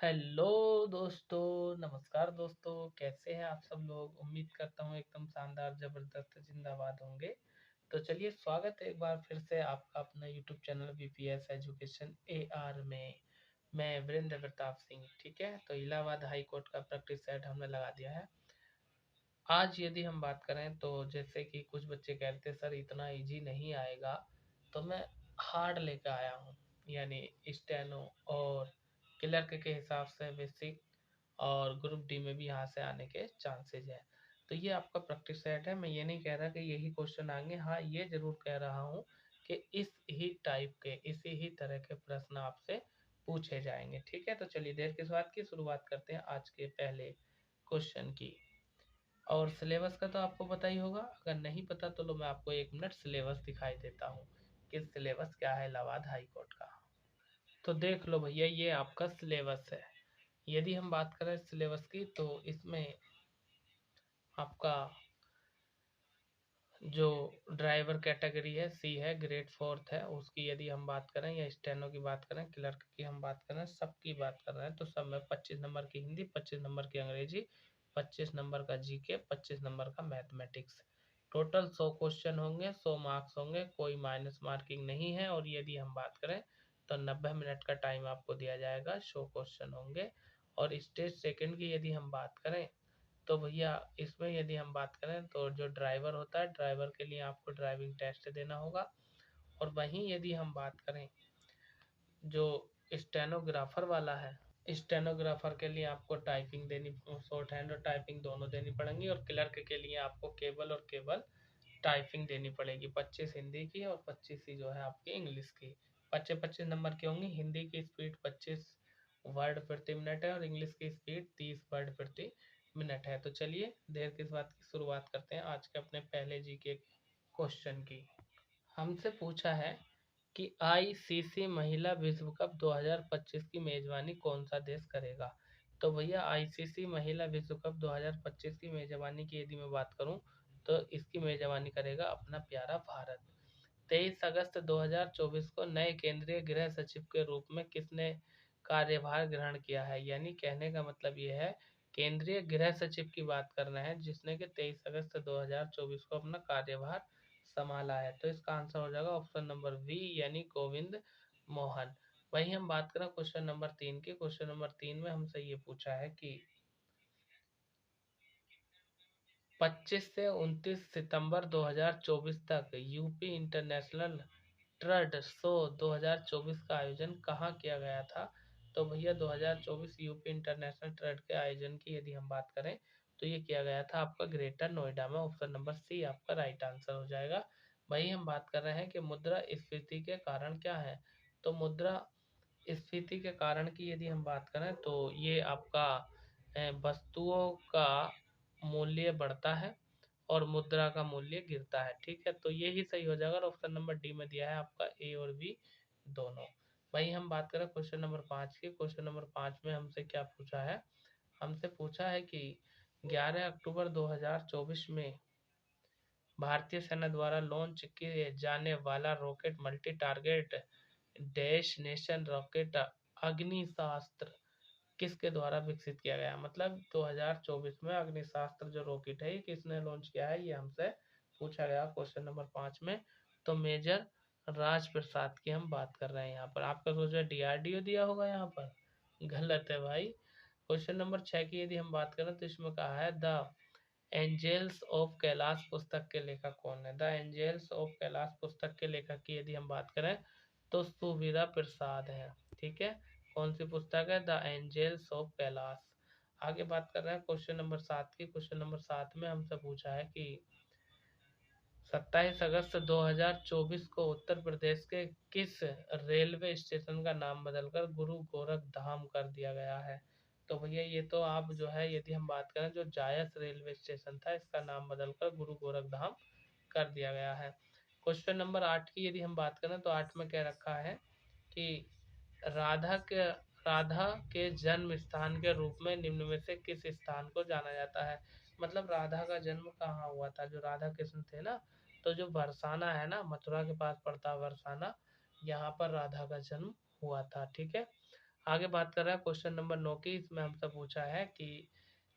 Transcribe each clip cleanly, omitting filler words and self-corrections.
Hello दोस्तों, नमस्कार दोस्तों, कैसे हैं आप सब लोग? उम्मीद करता हूँ एकदम शानदार, ज़बरदस्त, ज़िंदाबाद होंगे। तो चलिए स्वागत है एक बार फिर से आपका अपना YouTube channel BPS education AR में। मैं वीरेंद्र प्रताप सिंह, ठीक है? तो इलाहाबाद हाई कोर्ट का प्रैक्टिस सेट हमने लगा दिया है। आज यदि हम बात करें तो जैसे कि कुछ बच्चे कहते हैं सर इतना इजी नहीं आएगा, तो मैं हार्ड लेकर आया हूँ। यानी स्टेनो और क्लर्क के हिसाब से बेसिक और ग्रुप डी में भी यहाँ से आने के चांसेस है। तो ये आपका प्रैक्टिस सेट है। मैं ये नहीं कह रहा कि यही क्वेश्चन आएंगे, हाँ ये जरूर कह रहा हूँ कि इस ही टाइप के इसी ही तरह के प्रश्न आपसे पूछे जाएंगे। ठीक है, तो चलिए देर किस बात की, शुरुआत करते हैं आज के पहले क्वेश्चन की। और सिलेबस का तो आपको पता ही होगा, अगर नहीं पता तो लो मैं आपको 1 मिनट सिलेबस दिखाई देता हूँ कि सिलेबस क्या है इलाहाबाद हाई कोर्ट का। तो देख लो भैया, ये आपका सिलेबस है। यदि हम बात करें सिलेबस की तो इसमें आपका जो ड्राइवर कैटेगरी है सी है, ग्रेड 4th है, उसकी यदि हम बात करें या स्टेनो की बात करें, क्लर्क की हम बात करें, सबकी बात कर रहे हैं तो सब में 25 नंबर की हिंदी, 25 नंबर की अंग्रेजी, 25 नंबर का जीके, 25 नंबर का मैथमेटिक्स। टोटल 100 क्वेश्चन होंगे, 100 मार्क्स होंगे, कोई माइनस मार्किंग नहीं है। और यदि हम बात करें तो 90 मिनट का टाइम आपको दिया जाएगा, 100 क्वेश्चन होंगे। और स्टेज सेकंड की यदि हम बात करें तो भैया इसमें यदि हम बात करें तो जो ड्राइवर होता है, ड्राइवर के लिए आपको ड्राइविंग टेस्ट देना होगा। और वहीं यदि हम बात करें जो स्टेनोग्राफर वाला है, स्टेनोग्राफर के लिए आपको टाइपिंग देनी, शॉर्ट हैंड और टाइपिंग दोनों देनी पड़ेंगी। और क्लर्क के लिए आपको केवल और केवल टाइपिंग देनी पड़ेगी, 25 हिंदी की और 25 ही जो है आपकी इंग्लिश की। 25-25 नंबर की होंगी। हिंदी की स्पीड 25 वर्ड प्रति मिनट है और इंग्लिश की स्पीड 30 वर्ड प्रति मिनट है। तो चलिए देर किस बात की, शुरुआत करते हैं आज के अपने पहले जी के क्वेश्चन की। हमसे पूछा है कि आईसीसी महिला विश्व कप 2025 की मेजबानी कौन सा देश करेगा। तो भैया आईसीसी महिला विश्व कप 2025 की मेजबानी की यदि मैं बात करूं तो इसकी मेजबानी करेगा अपना प्यारा भारत। 23 अगस्त 2024 को नए केंद्रीय गृह सचिव के रूप में किसने कार्यभार ग्रहण किया है। यानी कहने का मतलब ये है, केंद्रीय गृह सचिव की बात कर रहे हैं जिसने कि 23 अगस्त 2024 को अपना कार्यभार संभाला है। तो इसका आंसर हो जाएगा ऑप्शन नंबर बी, यानी गोविंद मोहन। वहीं हम बात करें क्वेश्चन नंबर 3 की। क्वेश्चन नंबर 3 में हमसे ये पूछा है कि 25 से 29 सितंबर 2024 तक यूपी इंटरनेशनल ट्रड शो 2024 का आयोजन कहाँ किया गया था। तो भैया 2024 यूपी इंटरनेशनल ट्रड के आयोजन की यदि हम बात करें तो ये किया गया था आपका ग्रेटर नोएडा में। ऑप्शन नंबर सी आपका राइट आंसर हो जाएगा। वहीं हम बात कर रहे हैं कि मुद्रा स्फीति के कारण क्या है। तो मुद्रा स्फीति के कारण की यदि हम बात करें तो ये आपका वस्तुओं का मूल्य बढ़ता है और मुद्रा का मूल्य गिरता है। ठीक है, तो ये ही सही हो जाएगा और ऑप्शन नंबर डी में दिया है आपका ए और बी दोनों। वहीं हम बात करें क्वेश्चन नंबर 5 की। क्वेश्चन नंबर 5 में हमसे क्या पूछा है, हमसे पूछा है कि 11 अक्टूबर 2024 में भारतीय सेना द्वारा लॉन्च किए जाने वाला rocket multi target destination rocket Agnishastra किसके द्वारा विकसित किया गया। मतलब 2024 में अग्निशास्त्र जो रॉकेट है ये किसने लॉन्च किया है, ये हमसे पूछा गया क्वेश्चन नंबर 5 में। तो मेजर राज प्रसाद की हम बात कर रहे हैं यहाँ पर। आपका सोचा डीआरडीओ दिया होगा यहाँ पर, गलत है भाई। क्वेश्चन नंबर 6 की यदि हम बात करें तो इसमें कहा है द एंजल्स ऑफ कैलाश पुस्तक के लेखक कौन है। द एंजल्स ऑफ कैलाश पुस्तक के लेखक की यदि हम बात करें तो सुविधा प्रसाद है। ठीक है, कौन सी पुस्तक है, द एंजल्स ऑफ कैलाश। आगे बात कर रहे हैं क्वेश्चन नंबर 7 की। क्वेश्चन नंबर 7 में हमसे पूछा है कि 27 अगस्त 2024 को उत्तर प्रदेश के किस रेलवे स्टेशन का नाम बदलकर गुरु गोरखधाम कर दिया गया है। तो भैया ये तो आप जो है यदि हम बात करें जो जायस रेलवे स्टेशन था इसका नाम बदलकर गुरु गोरखधाम कर दिया गया है। क्वेश्चन नंबर 8 की यदि हम बात करें तो 8 में क्या रखा है कि राधा के राधा के जन्म स्थान के रूप में निम्न में से किस स्थान को जाना जाता है। मतलब राधा का जन्म कहाँ हुआ था, जो राधा कृष्ण थे ना, तो जो बरसाना है ना, मथुरा के पास पड़ता है बरसाना, यहाँ पर राधा का जन्म हुआ था। ठीक है, आगे बात कर रहा है क्वेश्चन नंबर 9 की। इसमें हमसे पूछा है कि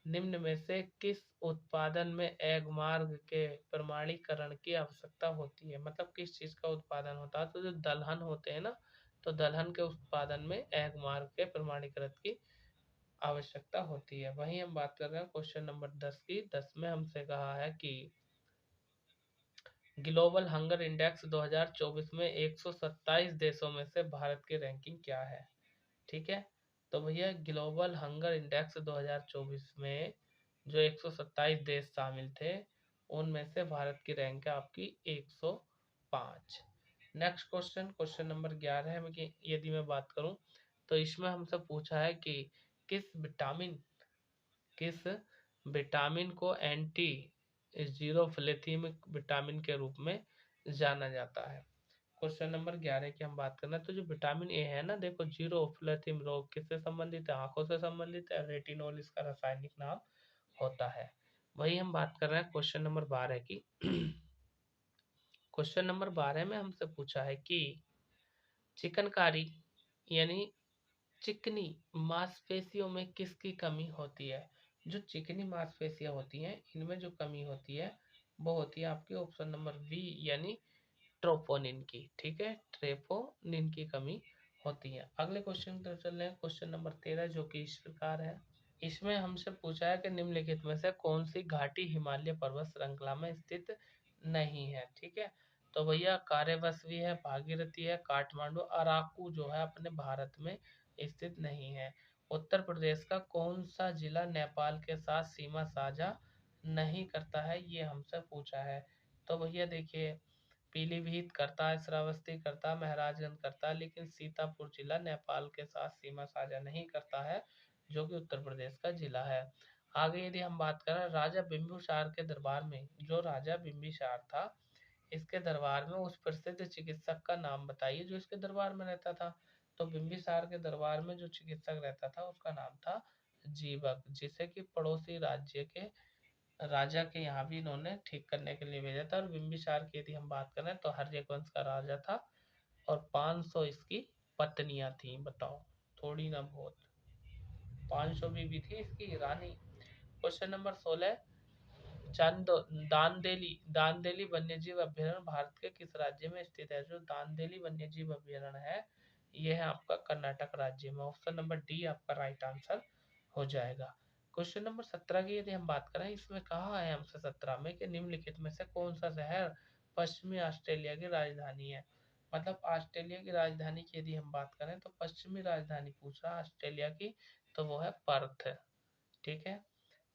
निम्न में से किस उत्पादन में एगमार्क के प्रमाणीकरण की आवश्यकता होती है, मतलब किस चीज का उत्पादन होता है। तो जो दलहन होते हैं ना, तो दलहन के उत्पादन में एगमार्क के प्रमाणीकरण की आवश्यकता होती है। वहीं हम बात कर रहे हैं क्वेश्चन नंबर 10 की। 10 में हमसे कहा है कि ग्लोबल हंगर इंडेक्स 2024 में 127 देशों में से भारत की रैंकिंग क्या है। ठीक है, तो भैया ग्लोबल हंगर इंडेक्स 2024 में जो 127 देश शामिल थे, उनमें से भारत की रैंक है आपकी 105। नेक्स्ट क्वेश्चन, क्वेश्चन नंबर 11 में कि यदि मैं बात करूं, तो इसमें हमसे पूछा है कि किस विटामिन किस विटामिन को एंटी जीरोफिलेथिमिक विटामिन के रूप में जाना जाता है। क्वेश्चन नंबर 11 की हम बात करना है। तो जो विटामिन ए है ना, देखो जीरोफिलेथिम रोग किससे संबंधित है, आंखों से संबंधित है। रेटिनोल इसका रासायनिक नाम होता है। वही हम बात कर रहे हैं क्वेश्चन नंबर 12 की। क्वेश्चन नंबर 12 में हमसे पूछा है कि चिकनकारी यानी चिकनी मांसपेशियों में किसकी कमी होती है। जो चिकनी मांसपेशियां होती हैं, इनमें जो कमी होती है वो होती है आपकी ऑप्शन नंबर बी यानी ट्रोपोनिन की। ठीक है, ट्रेपोनिन की कमी होती है। अगले क्वेश्चन की तरफ चल रहे हैं, क्वेश्चन नंबर 13 जो कि इस प्रकार है। इसमें हमसे पूछा है कि निम्नलिखित में से कौन सी घाटी हिमालय पर्वत श्रृंखला में स्थित नहीं है। ठीक है, तो भैया कार्यवसवी है, भागीरथी है, काठमांडू, अराकू जो है अपने भारत में स्थित नहीं है। उत्तर प्रदेश का कौन सा जिला नेपाल के साथ सीमा साझा नहीं करता है, ये हमसे पूछा है। तो भैया देखिए, पीलीभीत करता है, श्रावस्ती करता है, महाराजगंज करता है, लेकिन सीतापुर जिला नेपाल के साथ सीमा साझा नहीं करता है, जो कि उत्तर प्रदेश का जिला है। आगे यदि हम बात करें राजा बिंबिसार के दरबार में, जो राजा बिंबिसार था, इसके दरबार में उस प्रसिद्ध चिकित्सक का नाम बताइए जो इसके दरबार में रहता था। तो बिंबिसार के दरबार में जो चिकित्सक रहता था उसका नाम था जीवक, जिसे कि पड़ोसी राज्य के राजा के यहाँ भी इन्होंने ठीक करने के लिए भेजा था। और बिंबिसार की यदि हम बात करें तो हर्यक वंश का राजा था और 500 इसकी पत्नियां थी। बताओ, थोड़ी ना बहुत, 500 बीवी थी इसकी रानी। क्वेश्चन नंबर 16, चंद दांदेली दांदेली वन्यजीव अभ्यारण्य भारत के किस राज्य में स्थित है। जो दांदेली वन्यजीव अभ्यारण्य है, यह है आपका कर्नाटक राज्य में। ऑप्शन नंबर डी आपका राइट आंसर हो जाएगा। क्वेश्चन नंबर 17 की यदि हम बात करें, इसमें कहा है हमसे 17 में कि निम्नलिखित में से कौन सा शहर पश्चिमी ऑस्ट्रेलिया की राजधानी है। मतलब ऑस्ट्रेलिया की राजधानी की यदि हम बात करें तो पश्चिमी राजधानी पूछ रहा है ऑस्ट्रेलिया की, तो वो है पर्थ। ठीक है,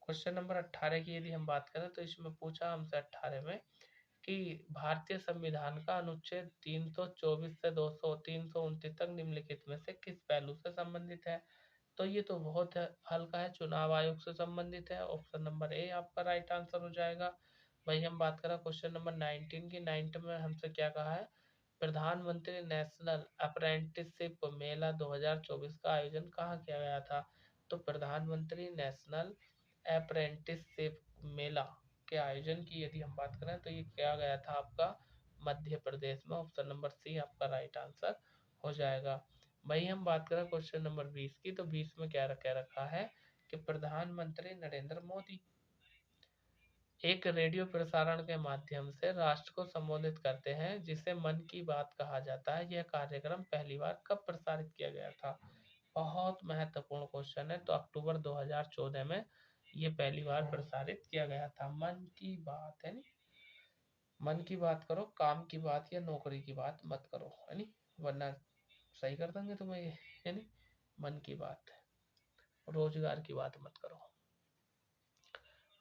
क्वेश्चन नंबर 18 की यदि हम बात करें तो इसमें पूछा हमसे 18 में कि भारतीय संविधान का अनुच्छेद 324 से 329 तक निम्नलिखित में से किस पहलू से संबंधित है। तो ये तो बहुत हल्का है, चुनाव आयोग से संबंधित है। ऑप्शन नंबर ए आपका राइट आंसर हो जाएगा। वही हम बात करें क्वेश्चन नंबर 19 की। 19 में हमसे क्या कहा है, प्रधानमंत्री नेशनल अप्रेंटिसशिप मेला 2024 का आयोजन कहाँ किया गया था। तो प्रधानमंत्री नेशनल अप्रेंटिसशिप मेला के आयोजन की यदि हम बात करें तो ये किया गया था आपका मध्य प्रदेश में। ऑप्शन नंबर सी आपका राइट आंसर हो जाएगा। वही हम बात करें क्वेश्चन नंबर 20 की। तो 20 में क्या रखा है कि प्रधानमंत्री नरेंद्र मोदी एक रेडियो प्रसारण के माध्यम से राष्ट्र को संबोधित करते हैं, जिसे मन की बात कहा जाता है। यह कार्यक्रम पहली बार कब प्रसारित किया गया था। बहुत महत्वपूर्ण क्वेश्चन है। तो अक्टूबर 2014 में ये पहली बार प्रसारित किया गया था। मन की बात है नी, मन की बात करो, काम की बात या नौकरी की बात मत करो, है नी, वरना सही कर देंगे तुम्हें ये, है नी। मन की बात, रोजगार की बात मत करो।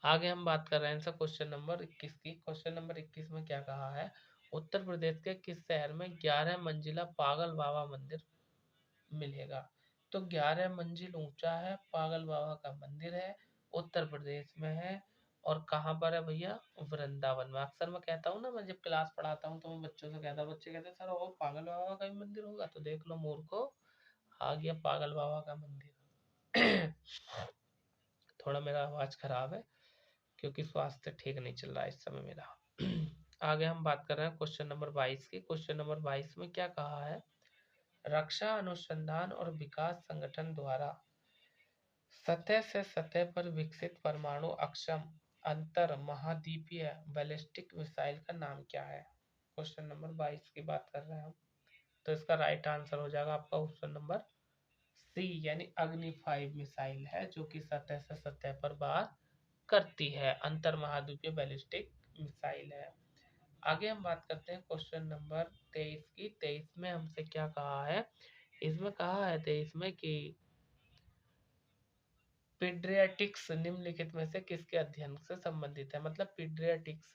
आगे हम बात कर रहे हैं सर क्वेश्चन नंबर 21 की। क्वेश्चन नंबर 21 में क्या कहा है, उत्तर प्रदेश के किस शहर में 11 मंजिला पागल बाबा मंदिर मिलेगा। तो 11 मंजिल ऊंचा है, पागल बाबा का मंदिर है, उत्तर प्रदेश में है। और कहाँ पर है भैया, वृंदावन में। अक्सर मैं कहता हूँ ना, मैं जब क्लास पढ़ाता हूँ तो मैं बच्चों से कहता हूँ, बच्चे कहते हैं सर वो पागल बाबा का भी मंदिर होगा। तो देख लो मूर्खो, आ गया पागल बाबा का मंदिर। थोड़ा मेरा आवाज खराब है क्योंकि स्वास्थ्य ठीक नहीं चल रहा है इस समय मेरा। आगे हम बात कर रहे हैं क्वेश्चन नंबर 22 की। क्वेश्चन नंबर 22 में क्या कहा है रक्षा अनुसंधान और विकास संगठन द्वारा सतह से सतह पर विकसित परमाणु अक्षम अंतर महाद्वीपीय बैलिस्टिक मिसाइल का नाम क्या है? क्वेश्चन नंबर 22 की बात कर रहे हैं हम। तो इसका राइट आंसर हो जाएगा आपका ऑप्शन नंबर सी, यानी अग्नि 5 मिसाइल है जो कि सतह से सतह पर वार करती है, अंतर महाद्वीपीय बैलिस्टिक मिसाइल है। आगे हम बात करते हैं क्वेश्चन नंबर 23 की। 23 में हमसे क्या कहा है? इसमें कहा है 23 में कि पीडियाट्रिक्स निम्नलिखित में से किसके अध्ययन से संबंधित है? मतलब पीडियाट्रिक्स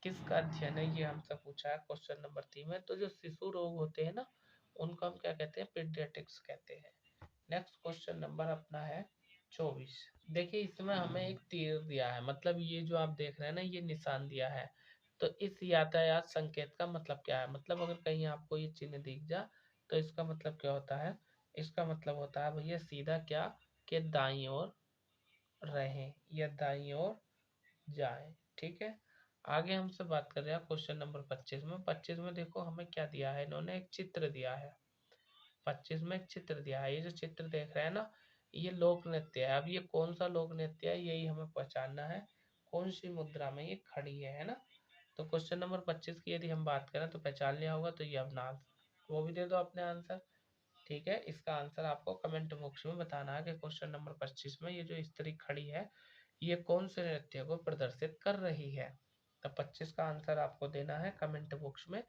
किसका अध्ययन है, ये हमसे पूछा है क्वेश्चन नंबर 3 में। तो जो शिशु रोग होते हैं ना, उनको हम क्या कहते हैं? पीडियाट्रिक्स कहते हैं। नेक्स्ट क्वेश्चन नंबर अपना है 24। देखिए इसमें हमें एक तीर दिया है, मतलब ये जो आप देख रहे हैं ना, ये निशान दिया है। तो इस यातायात संकेत का मतलब क्या है? मतलब अगर कहीं आपको ये चिन्ह दिख जा तो इसका मतलब क्या होता है? इसका मतलब होता है भैया सीधा क्या, कि दाईं ओर रहें या दाईं ओर जाएं। ठीक है, आगे हमसे बात कर रहे हैं क्वेश्चन नंबर 25 में। 25 में देखो हमें क्या दिया है, इन्होंने एक चित्र दिया है। 25 में एक चित्र दिया है, ये जो चित्र देख रहे हैं ना, ये लोक नृत्य है। अब ये कौन सा लोक नृत्य है, यही हमें पहचानना है। कौन सी मुद्रा में ये खड़ी है ना? तो क्वेश्चन नंबर 25 की यदि हम बात करें तो पहचान लिया होगा, तो ये अपना वो भी दे दो अपने आंसर। ठीक है, इसका आंसर आपको कमेंट बॉक्स में बताना है कि क्वेश्चन नंबर 25 में ये जो स्त्री खड़ी है, ये कौन से नृत्य को प्रदर्शित कर रही है? तो 25 का आंसर आपको देना है कमेंट बॉक्स में।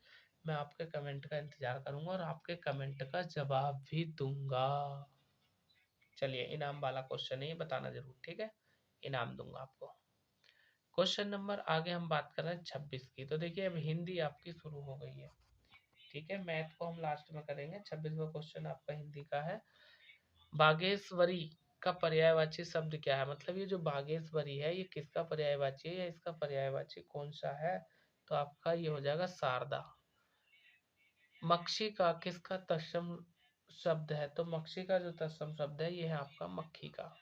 मैं आपके कमेंट का इंतजार करूंगा और आपके कमेंट का जवाब भी दूंगा। चलिए इनाम वाला क्वेश्चन है, ये बताना जरूर, ठीक है? इनाम दूंगा आपको। क्वेश्चन नंबर आगे हम बात कर रहे हैं 26 की। तो देखिए अब हिंदी आपकी शुरू हो गई है, ठीक है? मैथ को हम लास्ट में करेंगे। 26वां क्वेश्चन आपका हिंदी का है। बागेश्वरी का पर्यायवाची शब्द क्या है? मतलब ये जो बागेश्वरी है, ये किसका पर्यायवाची है या इसका पर्यायवाची कौन सा है? तो आपका ये हो जाएगा शारदा। मक्षी का किसका तत्सम शब्द है? तो मक्षी का जो तत्सम शब्द है ये है आपका मक्खी का।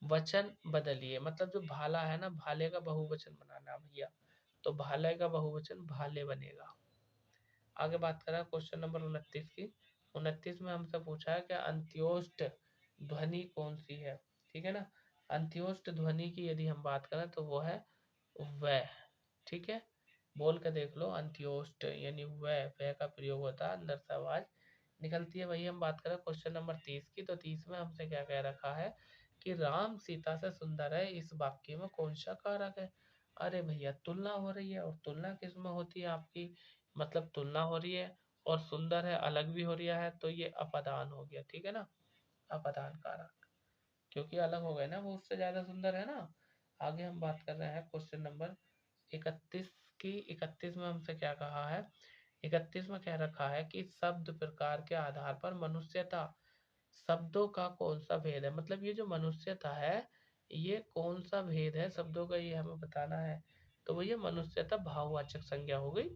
वचन बदलिए, मतलब जो भाला है ना, भाले का बहुवचन बनाना भैया, तो भाले का बहुवचन भाले बनेगा। आगे बात करें क्वेश्चन नंबर 29 की। 29 में हमसे पूछा है कि अंत्योष्ट ध्वनि कौन सी है? ठीक है ना? अंत्योष्ट ध्वनि की यदि हम बात करें तो वो है वह। ठीक है, बोल के देख लो, अंत्योष्ट यानी वह का प्रयोग होता है, अंदर से आवाज निकलती है। वही हम बात करें क्वेश्चन नंबर 30 की। तो 30 में हमसे क्या कह रखा है कि राम सीता से सुंदर है, इस वाक्य में कौन सा कारक है? अरे भैया तुलना हो रही है, और तुलना किस में होती है आपकी? मतलब तुलना हो रही है और सुंदर है अलग भी हो रहा है, तो ये अपदान हो गया, ठीक है ना? अपदान कारक, क्योंकि अलग हो गए ना, वो उससे ज्यादा सुंदर है ना। आगे हम बात कर रहे हैं क्वेश्चन नंबर 31 की। 31 में हमसे क्या कहा है? 31 में कह रखा है कि शब्द प्रकार के आधार पर मनुष्यता शब्दों का कौन सा भेद है? मतलब ये जो मनुष्यता है, ये कौन सा भेद है शब्दों का, ये हमें बताना है। तो भैया मनुष्यता भाववाचक संज्ञा हो गई।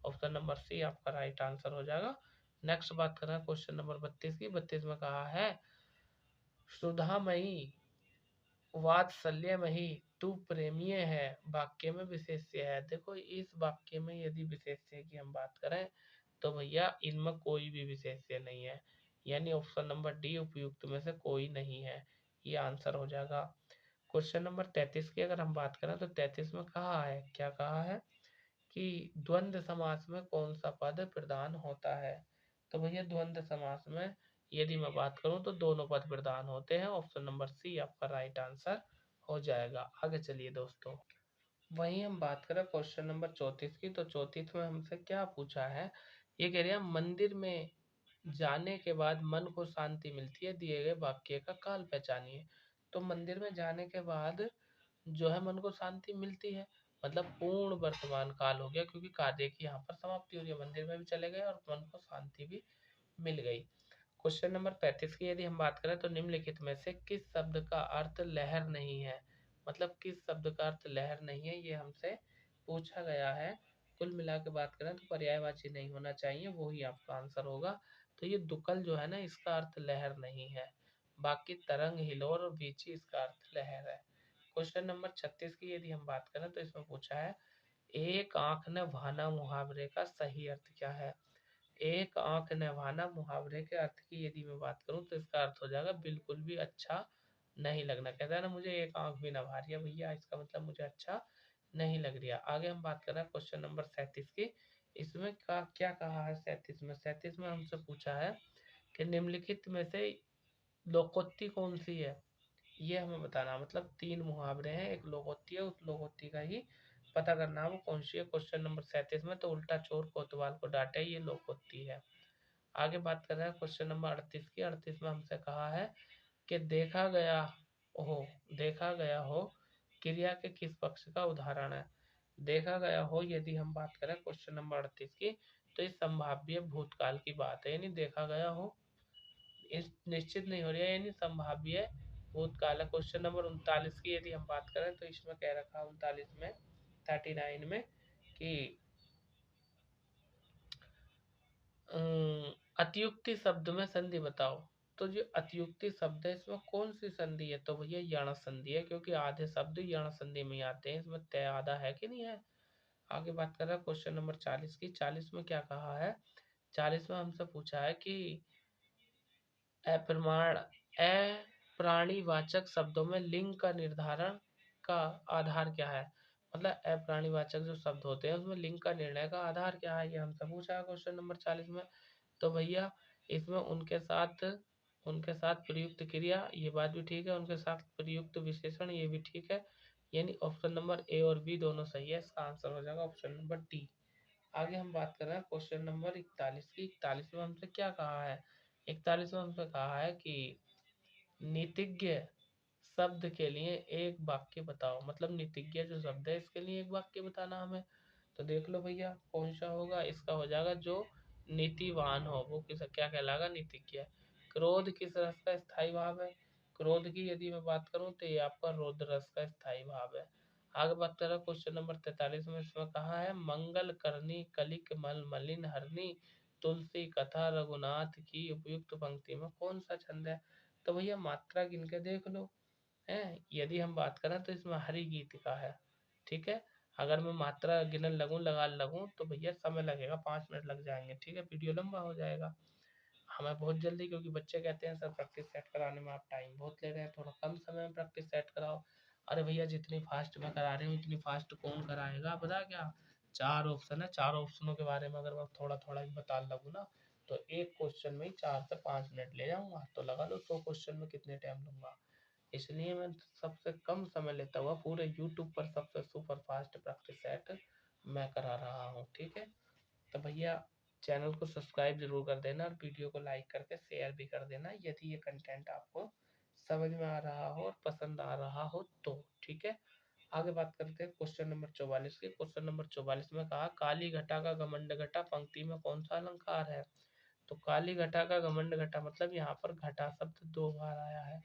ऑप्शन नंबर सी आपका राइट आंसर हो जाएगा। नेक्स्ट बात कर रहे हैं क्वेश्चन नंबर 32 की। 32 में कहा है सुधामयी वात्सल्यमयी तू प्रेमीय है, वाक्य में विशेष्य है। देखो इस वाक्य में यदि विशेष्य की हम बात करें तो भैया इनमें कोई भी विशेष्य नहीं है, यानी ऑप्शन नंबर डी उपयुक्त में से कोई नहीं है, ये आंसर हो जाएगा। क्वेश्चन नंबर 33 की अगर हम बात करें तो 33 में कहा है, क्या कहा है कि द्वंद्व समास में कौन सा पद प्रधान होता है? तो भैया द्वंद्व समास में यदि मैं बात करूं तो दोनों पद प्रधान होते हैं। ऑप्शन नंबर सी आपका राइट आंसर हो जाएगा। आगे चलिए दोस्तों, वहीं हम बात करें क्वेश्चन नंबर 34 की। तो 34 में हमसे क्या पूछा है? ये कह रहे हैं मंदिर में जाने के बाद मन को शांति मिलती है, दिए गए वाक्य का काल पहचानिए। तो मंदिर में जाने के बाद जो है मन को शांति मिलती है, मतलब पूर्ण वर्तमान काल हो गया, क्योंकि कार्य की यहाँ पर समाप्ति हो रही है, मंदिर में भी चले गए और मन को शांति भी मिल गई। क्वेश्चन नंबर 35 की यदि हम बात करें तो निम्नलिखित में से किस शब्द का अर्थ लहर नहीं है? मतलब किस शब्द का अर्थ लहर नहीं है, ये हमसे पूछा गया है। कुल मिला के बात करें तो पर्यायवाची नहीं होना चाहिए, वो ही आपका आंसर होगा। तो ये दुक्कल जो है ना, इसका अर्थ लहर नहीं है। बाकी तरंग, हिलोर और बीची इसका अर्थ लहर है। क्वेश्चन नंबर 36 की यदि हम बात करें तो इसमें पूछा है एक आंख न भाना मुहावरे का सही अर्थ क्या है? एक आंख नहवाना मुहावरे के अर्थ की यदि मैं बात करूं तो इसका अर्थ हो जाएगा बिल्कुल भी अच्छा नहीं लगना। कहता है ना मुझे एक आंख भी नभा रही है भैया, इसका मतलब मुझे अच्छा नहीं लग रहा। आगे हम बात कर रहे हैं क्वेश्चन नंबर 37 की। इसमें क्या कहा है 37 में? 37 में हमसे पूछा है कि निम्नलिखित में से लोकोक्ति कौन सी है, ये हमें बताना। मतलब 3 मुहावरे हैं, एक लोकोक्ति है, उस लोकोक्ति का ही पता करना वो कौन सी है। क्वेश्चन नंबर 37 में तो उल्टा चोर कोतवाल को डांटे, ये लोकोक्ति है। आगे बात कर रहे हैं क्वेश्चन नंबर 38 की। 38 में हमसे कहा है कि हो देखा गया हो क्रिया के किस पक्ष का उदाहरण है। देखा गया हो यदि हम बात करें क्वेश्चन नंबर 38 की, तो इस संभाव्य भूतकाल की बात है, यानी देखा गया हो इस निश्चित नहीं हो रही है, यानी संभाव्य भूतकाल है। क्वेश्चन नंबर 39 की यदि हम बात करें तो इसमें कह रखा है 39 में 39 में कि अतियुक्ति शब्द में संधि बताओ। तो जो अतियुक्ति शब्द है इसमें कौन सी संधि है? तो भैया यण संधि है, क्योंकि आधे शब्द यण संधि में ही आते हैं। इसमें तय आधा है कि नहीं है। आगे बात कर रहे हैं क्वेश्चन नंबर 40 की। 40 में क्या कहा है? 40 में हमसे पूछा है कि अप्रमाण अप्राणीवाचक शब्दों में लिंग का निर्धारण का आधार क्या है। मतलब अप्राणीवाचक जो शब्द होते हैं उसमें लिंग का निर्णय का आधार क्या है, ये हमसे पूछा है क्वेश्चन नंबर 40 में। तो भैया इसमें उनके साथ प्रयुक्त क्रिया, ये बात भी ठीक है, उनके साथ प्रयुक्त विशेषण, ये भी ठीक है। यानी ऑप्शन नंबर ए और बी दोनों सही है, इसका आंसर हो जाएगा ऑप्शन नंबर डी। आगे हम बात कर रहे हैं क्वेश्चन नंबर 41 की। 41 में हमसे क्या कहा है? 41 में हमसे कहा है कि नीतिज्ञ शब्द के लिए एक वाक्य बताओ। मतलब नीतिज्ञ जो शब्द है इसके लिए एक वाक्य बताना हमें। तो देख लो भैया कौन सा होगा, इसका हो जाएगा जो नीतिवान हो वो किस क्या कहलाएगा? नीतिज्ञ। क्रोध किस रस का स्थायी भाव है? क्रोध की यदि मैं बात करूं तो ये आपका रौद्र रस का स्थायी भाव है। आगे बात कर रहा क्वेश्चन नंबर 43 में। इसमें कहा है मंगल करनी कलिक मल मलिन हरनी तुलसी कथा रघुनाथ की उपयुक्त पंक्ति में कौन सा छंद है? तो भैया मात्रा गिन के देख लो है। यदि हम बात करें तो इसमें हरि गीत का है, ठीक है। अगर मैं मात्रा गिनन लगूं तो भैया समय लगेगा, 5 मिनट लग जाएंगे, ठीक है, वीडियो लंबा हो जाएगा हमें बहुत जल्दी, क्योंकि बच्चे कहते हैं सर प्रैक्टिस सेट कराने में आप टाइम बहुत ले रहे हैं, थोड़ा कम समय में प्रैक्टिस सेट कराओ। अरे भैया जितनी फास्ट मैं करा रही हूँ उतनी फास्ट कौन कराएगा, पता क्या? 4 ऑप्शन है, 4 ऑप्शनों के बारे में अगर मैं थोड़ा थोड़ा भी बता लगूँ ना तो एक क्वेश्चन में ही 4 से 5 मिनट ले जाऊंगा। तो लगा लो 100 क्वेश्चन में कितने टाइम लूंगा। इसलिए मैं सबसे कम समय लेता हुआ पूरे यूट्यूब पर सबसे सुपर फास्ट प्रैक्टिस सेट मैं करा रहा हूँ, ठीक है। तो भैया चैनल को सब्सक्राइब जरूर कर देना और वीडियो को लाइक करके शेयर भी कर देना यदि ये कंटेंट आपको समझ में आ रहा हो और पसंद आ रहा हो तो, ठीक है। आगे बात करते हैं क्वेश्चन नंबर 44 के। क्वेश्चन नंबर 44 में कहा काली घटा का घमंड घटा पंक्ति में कौन सा अलंकार है? तो काली घटा का घमंड घटा मतलब यहाँ पर घटा शब्द 2 बार आया है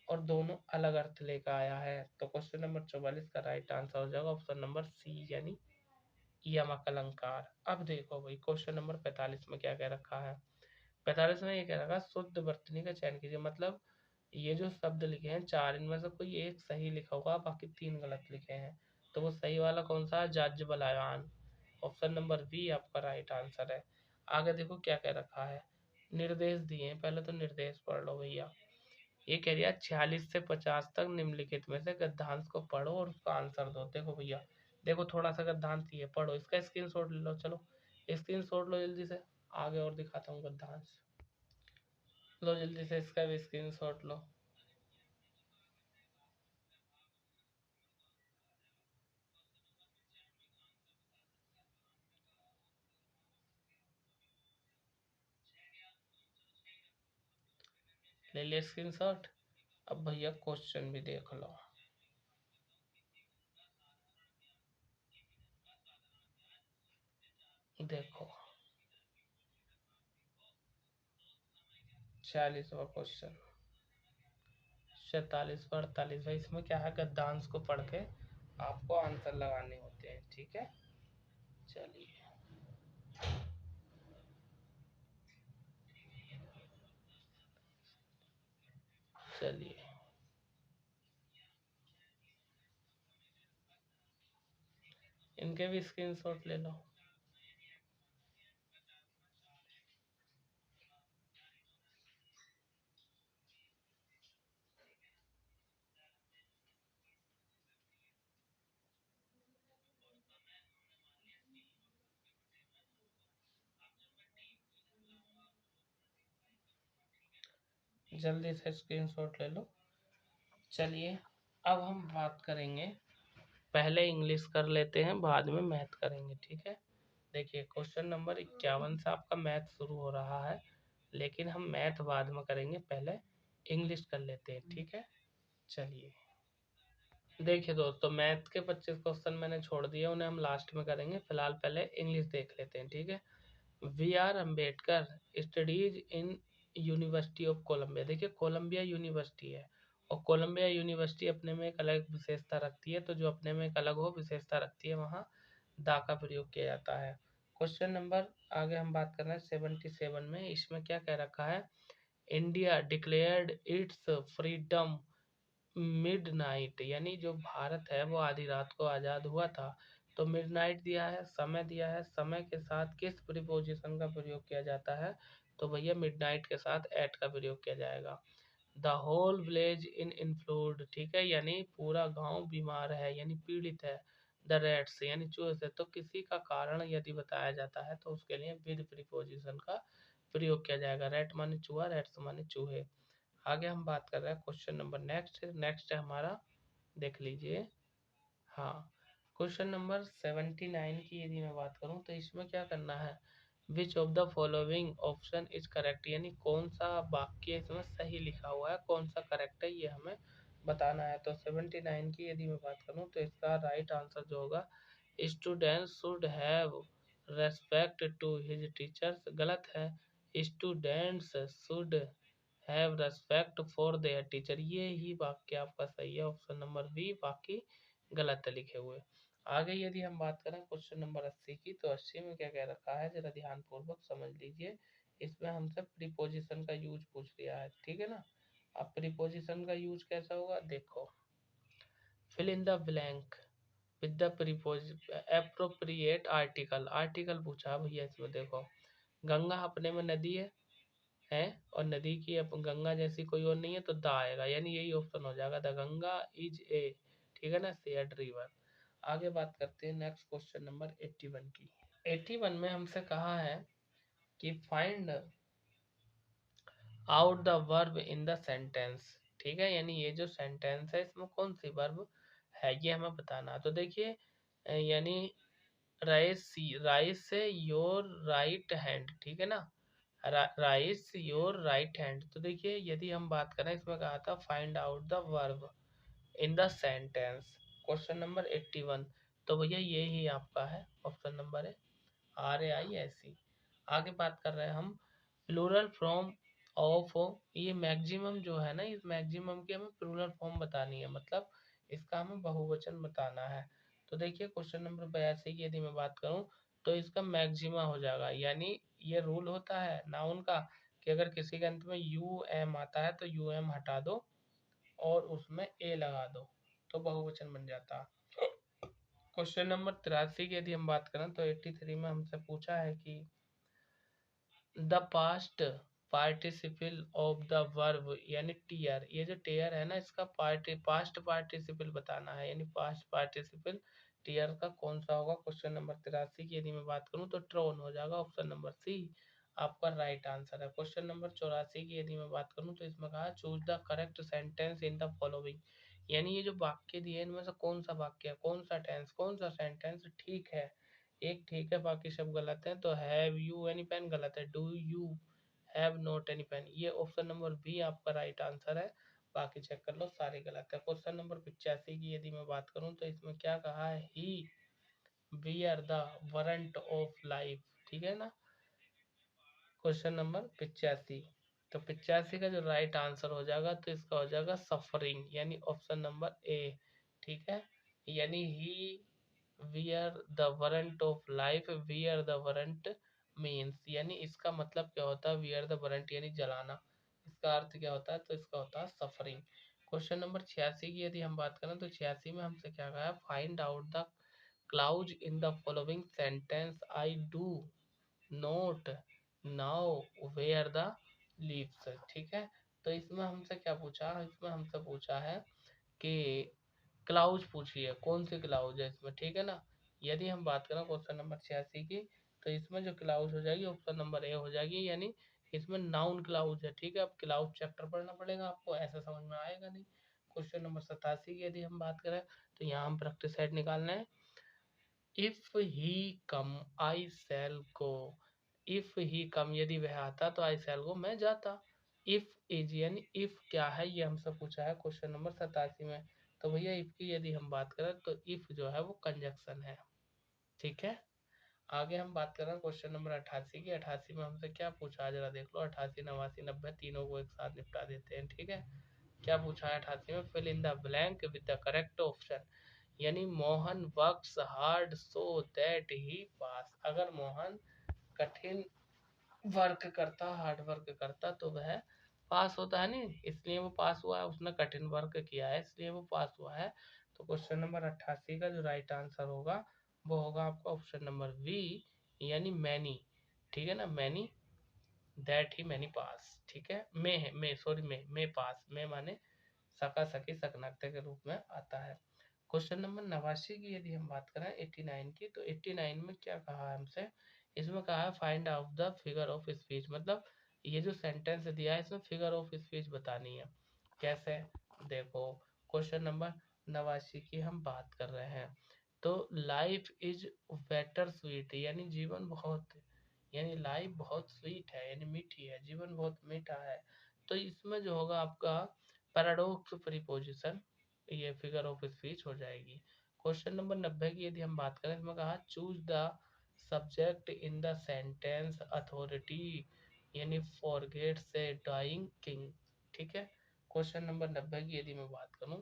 और दोनों अलग अर्थ लेकर आया है। तो क्वेश्चन नंबर 44 का राइट आंसर हो जाएगा ऑप्शन नंबर सी, यानी यमक अलंकार। अब देखो भाई क्वेश्चन नंबर 45 में क्या कह रखा है। 45 में ये कह रखा है शुद्ध वर्तनी का चयन कीजिए। मतलब ये जो शब्द लिखे हैं 4, इनमें से कोई एक सही लिखा होगा, बाकी 3 गलत लिखे हैं। तो वो सही वाला कौन सा है? जाज्जवलायान। ऑप्शन नंबर बी आपका राइट आंसर है। आगे देखो क्या कह रखा है, निर्देश दिए हैं, पहले तो निर्देश पढ़ लो भैया। ये कह रही है 46 से 50 तक निम्नलिखित में से गद्यांश को पढ़ो और उसका आंसर दो। देखो भैया, देखो थोड़ा सा गद्यांश ये पढ़ो, इसका स्क्रीनशॉट ले लो। चलो स्क्रीनशॉट लो जल्दी से, आगे और दिखाता हूँ गद्यांश। लो जल्दी से इसका भी स्क्रीनशॉट लो। ले लिया स्क्रीनशॉट। अब भैया क्वेश्चन भी देख लो। देखो 46वां क्वेश्चन, 47 पर 48 है। इसमें क्या है, गद्यांश को पढ़ के आपको आंसर लगाने होते हैं, ठीक है। चलिए चलिए इनके भी स्क्रीनशॉट ले लो। जल्दी से स्क्रीनशॉट ले लो। चलिए अब हम बात करेंगे, पहले इंग्लिश कर लेते हैं, बाद में मैथ करेंगे, ठीक है। देखिए क्वेश्चन नंबर 51 से आपका मैथ शुरू हो रहा है, लेकिन हम मैथ बाद में करेंगे, पहले इंग्लिश कर लेते हैं, ठीक है। चलिए देखिए दोस्तों, मैथ के 25 क्वेश्चन मैंने छोड़ दिए, उन्हें हम लास्ट में करेंगे, फिलहाल पहले इंग्लिश देख लेते हैं, ठीक है। We are Ambedkar studies in university of Columbia. देखिए कोलंबिया यूनिवर्सिटी है, और कोलंबिया यूनिवर्सिटी अपने में एक अलग विशेषता रखती है, तो जो अपने में एक अलग हो विशेषता रखती है वहाँ दा का प्रयोग किया जाता है। क्वेश्चन नंबर आगे हम बात कर रहे हैं 77 में, इसमें क्या कह रखा है, India declared it's freedom midnight, यानी जो भारत है वो आधी रात को आज़ाद हुआ था। तो मिडनाइट दिया है, समय दिया है, समय के साथ किस प्रीपोजिशन का प्रयोग किया जाता है, तो भैया मिडनाइट के साथ एट का प्रयोग किया जाएगा। द होल विलेज इन इन्फ्लूड, ठीक है, यानी पूरा गांव बीमार है यानी पीड़ित है। द रेट्स यानी चूहे से, तो किसी का कारण यदि बताया जाता है तो उसके लिए विद प्रीपोजिशन का प्रयोग किया जाएगा। रेट माने चूहा, रेट्स माने चूहे। आगे हम बात कर रहे हैं क्वेश्चन नंबर नेक्स्ट है हमारा, देख लीजिए। हाँ, क्वेश्चन नंबर 79 की यदि मैं बात करूं तो इसमें क्या करना है, which of the following option is correct, यानी कौन सा वाक्य इसमें सही लिखा हुआ है, कौन सा करेक्ट है, ये हमें बताना है। तो 79 की यदि मैं बात करूं तो इसका राइट आंसर जो होगा, students should have respect to his teachers, गलत है। Students should have respect for their teacher, ये ही वाक्य आपका सही है, ऑप्शन नंबर बी, बाकी गलत है लिखे हुए। आगे यदि हम बात करें क्वेश्चन नंबर 80 की, तो 80 में क्या कह रखा है, जरा ध्यान पूर्वक समझ लीजिए। इसमें हमसे प्रीपोजिशन का यूज पूछ लिया है, ठीक है ना। अब प्रीपोजिशन का यूज कैसा होगा, देखो, fill in the blank with the preposition appropriate article, article पूछा भैया इसमें, देखो गंगा अपने में नदी है, और नदी की गंगा जैसी कोई और नहीं है, तो द आएगा, यानी यही ऑप्शन हो जाएगा, द गंगा इज ए, ठीक है ना, शेयर्ड रिवर। आगे बात करते हैं नेक्स्ट क्वेश्चन नंबर 81 की। 81 में हमसे कहा है कि find out the verb in the sentence, ठीक है, यानी ये जो सेंटेंस है इसमें कौन सी वर्ब है ये हमें बताना। तो देखिए यानी राइस से योर राइट हैंड, ठीक है ना, राइस योर राइट हैंड। तो देखिए यदि हम बात करें, इसमें कहा था find out the verb in the sentence, question number 81, तो भैया ये ही आपका है, ऑप्शन नंबर है RAISE। आगे बात कर रहे हैं हम प्लूरल फॉर्म ऑफ, ये मैक्सिमम जो है ना, इस मैक्सिमम की हमें प्लूरल फॉर्म बतानी है, मतलब इसका हमें बहुवचन बताना है। तो देखिए क्वेश्चन नंबर 82 की यदि मैं बात करूं तो इसका मैक्सिमा हो जाएगा, यानी ये रूल होता है नाउन का कि अगर किसी के अंत में यू एम आता है तो यू एम हटा दो और उसमें ए लगा दो, तो बहुवचन बन जाता। क्वेश्चन नंबर 83 की यदि हम बात करें तो 83 में हमसे पूछा है कि the past participle of the verb, यानी टीयर, ये जो टीयर है ना इसका पास्ट पार्टिसिपल बताना है, यानी पास्ट पार्टिसिपल टीयर का कौन सा होगा। क्वेश्चन नंबर 83 की यदि मैं बात करूं तो ट्रोन हो जाएगा, ऑप्शन नंबर सी आपका राइट आंसर है। क्वेश्चन नंबर 84 की यदि मैं बात करूं तो इसमें कहा choose the correct sentence in the following, यानी ये जो वाक्य दिए इनमें से कौन सा वाक्य है, कौन सा टेंस, कौन सा सेंटेंस ठीक है। एक ठीक है, बाकी सब गलत है। तो हैव यू एनी पेन गलत है, do you have not any pen, ये ऑप्शन नंबर बी आपका राइट आंसर है, बाकी चेक कर लो सारे गलत है। क्वेश्चन नंबर 85 की यदि मैं बात करूं तो इसमें क्या कहा है, he bear the warrant of life, ठीक है ना, क्वेश्चन नंबर 85। तो 85 का जो राइट आंसर हो जाएगा तो इसका हो जाएगा सफरिंग, यानी ऑप्शन नंबर ए, ठीक है, यानी he wear the warrant of life, wear the warrant means, यानी इसका मतलब क्या होता है, वियर द वारंट यानी जलाना, इसका अर्थ क्या होता है, तो इसका होता है सफरिंग। क्वेश्चन नंबर 86 की यदि हम बात करें तो 86 में हमसे क्या कहा है, find out the clause in the following sentence, I do not know where the leaves, ठीक है। तो इसमें हमसे क्या पूछा, इसमें हमसे पूछा है कि क्लाउज पूछी है, कौन सी क्लाउज है इसमें, ठीक है ना। यदि हम बात करें क्वेश्चन नंबर 86 की, तो इसमें जो क्लाउज हो जाएगी ऑप्शन नंबर ए हो जाएगी, यानी इसमें नाउन क्लाउज है, ठीक है। अब क्लाउज चैप्टर पढ़ना पड़ेगा आपको, ऐसा समझ में आएगा नहीं। क्वेश्चन नंबर 87 की यदि हम बात करें तो यहाँ हम प्रैक्टिस सेट निकालना है। If he come I shell go, if he कम यदि वह आता तो आई शैल गो मैं जाता। इफ इज यानी इफ क्या है ये हमसे पूछा है क्वेश्चन नंबर 87 में। तो भैया इफ की यदि हम बात करें तो इफ जो है वो कंजक्शन है, ठीक है। आगे हम बात कर रहे हैं क्वेश्चन नंबर 88 की। 88 में हमसे क्या पूछा है जरा देख लो। 88, 89, 90 तीनों को एक साथ निपटा देते हैं, ठीक है। क्या पूछा है 88 में, fill in the blank with the correct option. यानी Mohan works hard so that he pass. अगर मोहन कठिन वर्क करता, हार्ड वर्क करता तो वह पास होता है, नहीं इसलिए वो पास हुआ है, उसने कठिन वर्क किया है इसलिए वो पास हुआ है। तो क्वेश्चन नंबर 88 का जो राइट आंसर होगा वो होगा आपका ऑप्शन नंबर बी, यानी मैनी, ठीक है ना। मैनी दैट ही मैनी पास, ठीक है। मे है, मे सॉरी, मे पास, मे माने सका सकी सकनाक्ता के रूप में आता है। क्वेश्चन नंबर 89 की यदि हम बात करें 89 की, तो 89 में क्या कहा है हमसे, इसमें कहा है find out the figure of speech. मतलब ये जो सेंटेंस दिया है इसमें फिगर ऑफ स्पीच बतानी है। कैसे, देखो क्वेश्चन नंबर 89 की हम बात कर रहे हैं। तो लाइफ इज बेटर स्वीट, यानी जीवन बहुत, यानी लाइफ बहुत स्वीट है यानी मीठी है, जीवन बहुत मीठा है। तो इसमें जो होगा आपका पैराडॉक्स प्रीपोजिशन, ये फिगर ऑफ स्पीच हो जाएगी। क्वेश्चन नंबर 90 की यदि हम बात करें, इसमें कहा choose the subject in the sentence authority, यानी फॉरगेट से डाइंग किंग, ठीक है। क्वेश्चन नंबर 90 की यदि मैं बात करूं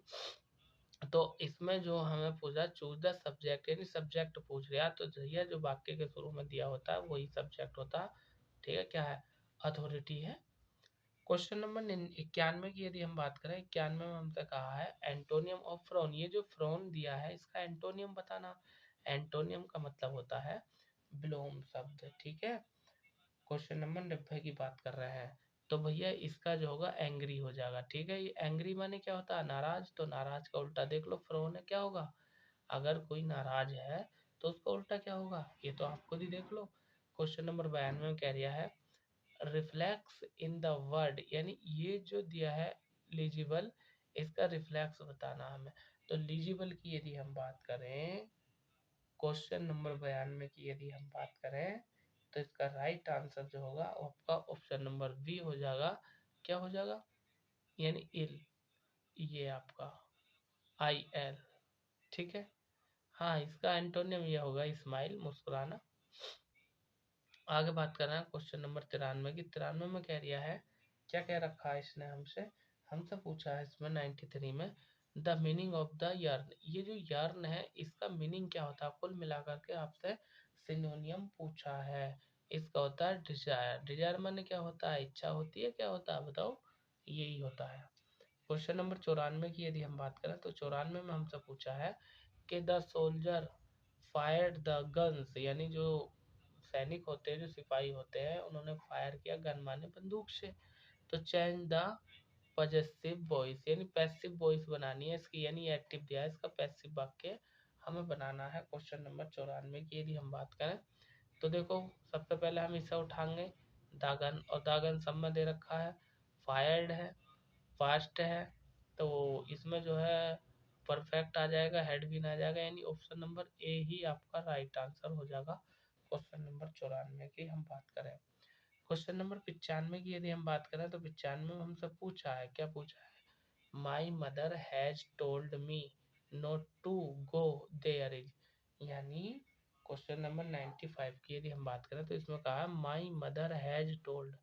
तो इसमें जो हमें पूछा चूज द सब्जेक्ट, यानी सब्जेक्ट पूछ रहा, तो भैया जो वाक्य के शुरू में दिया होता है वही सब्जेक्ट होता है, ठीक है। क्या है, अथॉरिटी है। क्वेश्चन नंबर 91 की यदि हम बात करें, 91 में हमसे कहा है एंटोनियम ऑफ फ्रॉन। ये जो फ्रॉन दिया है इसका एंटोनियम बताना। एंटोनियम का मतलब होता है विलोम शब्द, ठीक है। क्वेश्चन नंबर 90 की बात कर रहे हैं, तो भैया इसका जो होगा एंग्री हो जाएगा, ठीक है। ये एंग्री माने क्या होता है, नाराज, तो नाराज का उल्टा देख लो फ्रॉन है, क्या होगा, अगर कोई नाराज है तो उसका उल्टा क्या होगा, ये तो आप खुद ही देख लो। क्वेश्चन नंबर 92 में कह रहा है रिफ्लेक्स इन द वर्ड, यानी ये जो दिया है लीजिबल, इसका रिफ्लेक्स बताना हमें। तो लीजिबल की यदि हम बात करें, क्वेश्चन नंबर 92 की यदि हम बात करें, तो इसका राइट आंसर जो होगा वो आपका ऑप्शन नंबर बी हो जाएगा। क्या हो जाएगा, यानी इल, ये आपका आई एल, ठीक है। हाँ, इसका एंटोनियम ये होगा स्माइल, मुस्कुराना। आगे बात कर रहे हैं क्वेश्चन नंबर 93 की। 93 में कह रिया है, क्या कह रखा है इसने हमसे, हमसे पूछा है इसमें 93 में the meaning of the yearn. ये जो यर्न है इसका मीनिंग क्या होता है, कुल मिलाकर के आपसे सिनोनियम पूछा है। इसका होता है डिजायर। डिजायर माने क्या होता है, इच्छा होती है, क्या होता है बताओ, यही होता है। क्वेश्चन नंबर 94 की यदि हम बात करें, तो 94 में हमसे पूछा है कि the soldier fired the guns, यानी जो सैनिक होते हैं, जो सिपाही होते हैं, उन्होंने फायर किया, गन माने बंदूक से। तो चेंज द पजेसिव वॉइस, यानी पैसिव वॉइस बनानी है इसकी, यानी एक्टिव दिया है इसका पैसिव वाक्य हमें बनाना है। क्वेश्चन नंबर 94 की यदि हम बात करें, तो देखो सबसे पहले हम इसे उठाएंगे, दागन, और दागन सब में दे रखा है, फायर्ड है, फास्ट है, तो इसमें जो है परफेक्ट आ जाएगा, हेड भी ना आ जाएगा, यानी ऑप्शन नंबर ए ही आपका राइट आंसर हो जाएगा। क्वेश्चन नंबर 94 की हम बात करें। क्वेश्चन नंबर 95 की यदि हम बात करें, तो 95 में हमसे पूछा है, क्या पूछा है, my mother has told me not to go there is, यानी क्वेश्चन नंबर 95 की यदि हम बात करें, तो इसमें कहा है माई मदर हैज टोल्ड,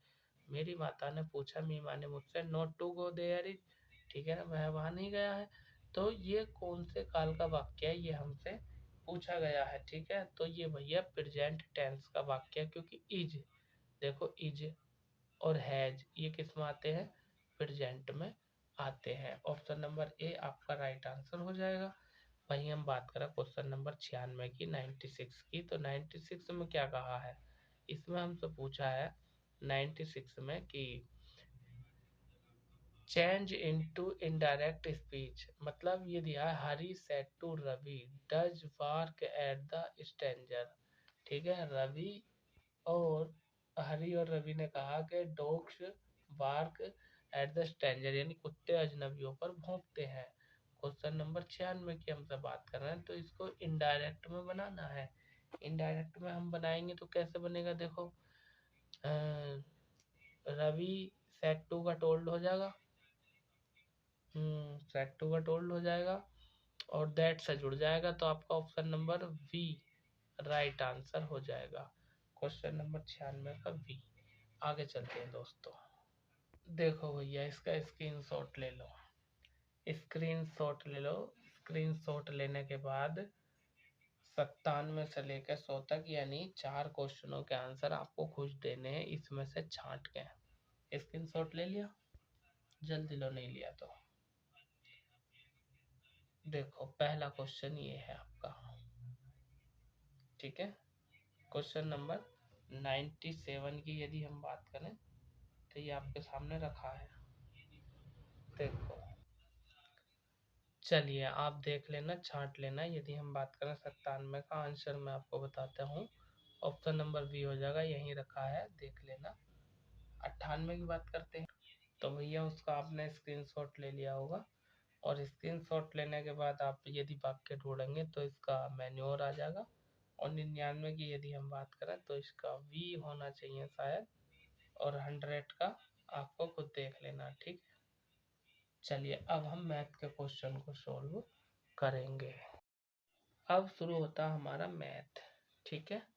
मेरी माता ने पूछा, मी माने मुझसे, not to go there is, ठीक है ना, वह वहां नहीं गया है। तो ये कौन से काल का वाक्य है, ये हमसे पूछा गया है, ठीक है। तो ये भैया प्रेजेंट टेंस का वाक्य है, क्योंकि इज, देखो इज और हैज ये किस में आते हैं, प्रेजेंट में आते हैं। ऑप्शन नंबर ए आपका राइट आंसर हो जाएगा। वहीं हम बात करें क्वेश्चन नंबर 96 की, 96 की, तो 96 में क्या कहा है, इसमें हमसे पूछा है 96 में कि चेंज इनटू इनडायरेक्ट स्पीच, मतलब ये दिया है Hari said to Ravi does work at the stranger, ठीक है। रवि और हरी और रवि ने कहा कि dogs bark at the stranger, यानी कुत्ते अजनबियों पर भौंकते हैं। क्वेश्चन नंबर 96 की हमसे बात कर रहे हैं, तो इसको इनडायरेक्ट में बनाना है। इनडायरेक्ट में हम बनाएंगे तो कैसे बनेगा, देखो रवि सेट टू का टोल्ड हो जाएगा, सेट टू का टोल्ड हो जाएगा और दैट से जुड़ जाएगा, तो आपका option number B right answer हो जाएगा। क्वेश्चन नंबर 96 का वी। आगे चलते हैं दोस्तों। देखो भैया, इसका स्क्रीनशॉट ले लो, स्क्रीनशॉट ले लो। स्क्रीनशॉट लेने के बाद 97 से लेकर 100 तक यानी 4 क्वेश्चनों के आंसर आपको खुद देने हैं, इसमें से छांट के। स्क्रीनशॉट ले लिया? जल्दी लो, नहीं लिया तो देखो पहला क्वेश्चन ये है आपका, ठीक है। क्वेश्चन नंबर 97 की यदि हम बात करें तो ये आपके सामने रखा है, देखो। चलिए आप देख लेना, छांट लेना। यदि हम बात करें 97 का आंसर मैं आपको बताता हूँ, ऑप्शन नंबर बी हो जाएगा, यहीं रखा है, देख लेना। 98 की बात करते हैं, तो भैया उसका आपने स्क्रीनशॉट ले लिया होगा, और स्क्रीनशॉट लेने के बाद आप यदि वाक्य ढूंढेंगे तो इसका मैन्योर आ जाएगा। और 99 की यदि हम बात करें तो इसका वी होना चाहिए शायद, और 100 का आपको खुद देख लेना, ठीक है। चलिए अब हम मैथ के क्वेश्चन को सॉल्व करेंगे। अब शुरू होता है हमारा मैथ, ठीक है।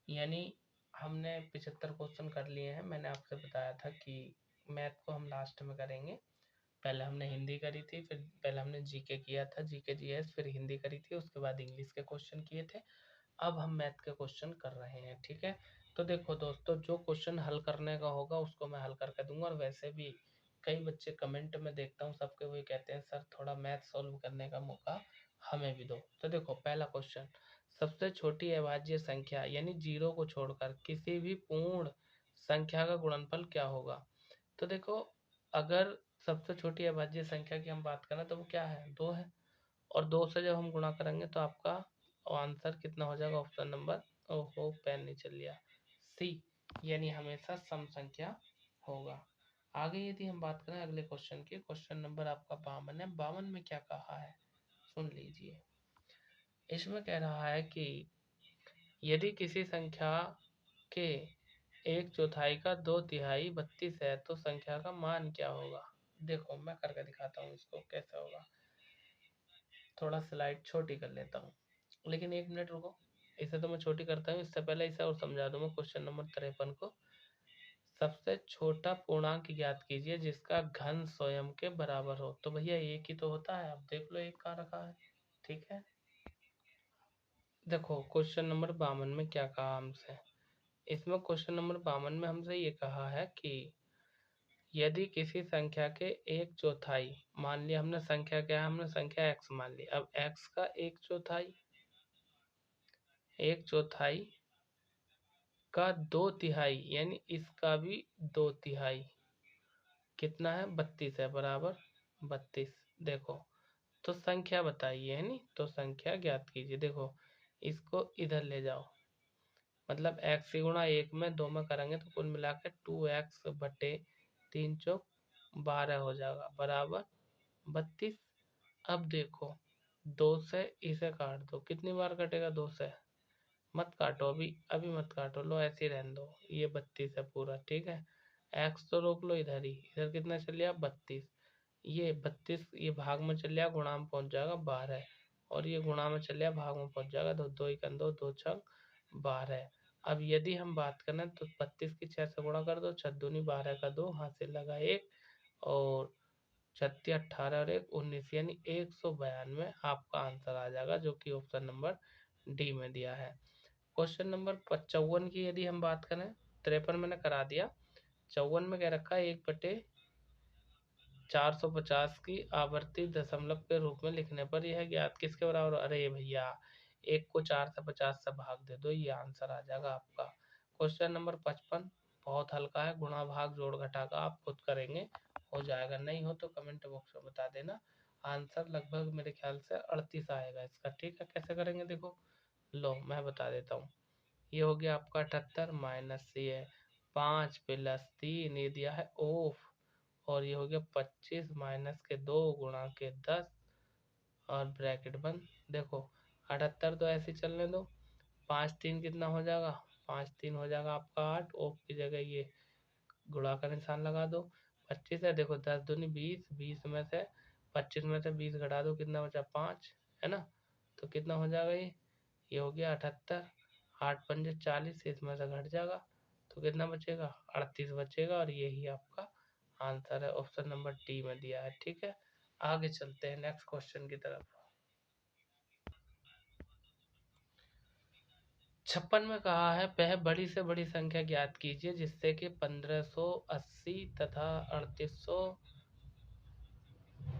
यानी हमने 75 क्वेश्चन कर लिए हैं। मैंने आपसे बताया था कि मैथ को हम लास्ट में करेंगे। पहले हमने हिंदी करी थी, फिर पहले हमने जीके किया था, जीके जीएस, फिर हिंदी करी थी, उसके बाद इंग्लिश के क्वेश्चन किए थे। अब हम मैथ के क्वेश्चन कर रहे हैं, ठीक है। तो देखो दोस्तों, जो क्वेश्चन हल करने का होगा उसको मैं हल करके दूंगा, और वैसे भी कई बच्चे कमेंट में देखता हूँ सबके वही कहते हैं सर थोड़ा मैथ सॉल्व करने का मौका हमें भी दो। तो देखो पहला क्वेश्चन, सबसे छोटी अभाज्य संख्या यानी जीरो को छोड़कर किसी भी पूर्ण संख्या का गुणनफल क्या होगा। तो देखो, अगर सबसे छोटी अभाज्य संख्या की हम बात करें तो वो क्या है, 2 है, और 2 से जब हम गुणा करेंगे तो आपका आंसर कितना हो जाएगा, ऑप्शन नंबर, ओहो पेन नहीं चल लिया, सी, यानी हमेशा सम संख्या होगा। आगे यदि हम बात करें अगले क्वेश्चन की, क्वेश्चन नंबर आपका 52 है। 52 में क्या कहा है, सुन लीजिए। इसमें कह रहा है कि यदि किसी संख्या के 1/4 का 2/3 32 है तो संख्या का मान क्या होगा। देखो मैं करके दिखाता हूँ इसको कैसे होगा, थोड़ा स्लाइड छोटी कर लेता हूँ, लेकिन 1 मिनट रुको। इसे तो मैं छोटी करता हूँ, इससे पहले इसे और समझा दूंगा। क्वेश्चन नंबर 53 को, सबसे छोटा पूर्णांक ज्ञात कीजिए जिसका घन स्वयं के बराबर हो। तो भैया एक ही तो होता है, अब देख लो एक कहाँ रखा है, ठीक है। देखो क्वेश्चन नंबर 52 में क्या कहा हमसे, इसमें क्वेश्चन नंबर 52 में हमसे ये कहा है कि यदि किसी संख्या के 1/4, मान लिया हमने संख्या क्या है, हमने संख्या x मान ली, अब x का 1/4 का 2/3 यानी इसका भी 2/3 कितना है, 32 है, बराबर 32। देखो तो संख्या बताइए, है नी, तो संख्या ज्ञात कीजिए। देखो इसको इधर ले जाओ, मतलब x की गुणा 1 में 2 में करेंगे तो कुल मिला के 2x बटे 3 चौक 12 हो जाएगा, बराबर 32। अब देखो 2 से इसे काट दो, कितनी बार कटेगा, 2 से, मत काटो अभी, अभी मत काटो, लो ऐसे ही रहने दो, ये 32 है पूरा, ठीक है। x तो रोक लो इधर ही, इधर कितना चल गया 32, ये 32 ये भाग में चल जाएगा, गुणा में पहुंच जाएगा 12, और ये गुणा में चल जाएगा भाग में पहुंच जाएगा, दो दो ही दो, 2 छंग 12। अब यदि हम बात करें तो 32 की 6 से गुणा कर दो, 6 दूनी 12 का 2, हाथ से लगा 1, और 36 18 और 1 19, यानी 192 आपका आंसर आ जाएगा, जो कि ऑप्शन नंबर डी में दिया है। क्वेश्चन नंबर 54 की यदि हम बात करें, 53 मैंने करा दिया, 54 में क्या रखा है, 1/450 की आवर्ती दशमलव के रूप में लिखने पर यह ज्ञात किसके बराबर, अरे भैया 1 को 4 से 50 से भाग दे दो, ये आंसर आ जाएगा आपका। क्वेश्चन नंबर 55 बहुत हल्का है, गुणा भाग जोड़ घटा का आप खुद करेंगे, हो जाएगा, नहीं हो तो कमेंट बॉक्स में बता देना। आंसर लगभग मेरे ख्याल से 38 आएगा इसका, ठीक है। कैसे करेंगे देखो, लो मैं बता देता हूँ। ये हो गया आपका 78 माइनस ये 5 प्लस 3 ये दिया है ऑफ, और ये हो गया 25 माइनस के 2 गुणा के 10 और ब्रैकेट बंद। देखो 78 तो ऐसे चलने दो, 5 3 कितना हो जाएगा, 5 3 हो जाएगा आपका 8, ऑफ की जगह ये गुणा का निशान लगा दो। 25 है, देखो 10 दूनी 20, 20 में से 25 में से 20 घटा दो, कितना बचा 5, है ना। तो कितना हो जाएगा ये हो गया 78, 8 पंजे 40, इसमें से घट जाएगा तो कितना बचेगा 38 बचेगा, और यही आपका आंसर है, ऑप्शन नंबर डी में दिया है। ठीक है, आगे चलते हैं नेक्स्ट क्वेश्चन की तरफ। 56 में कहा है वह बड़ी से बड़ी संख्या ज्ञात कीजिए जिससे कि 1580 तथा 3800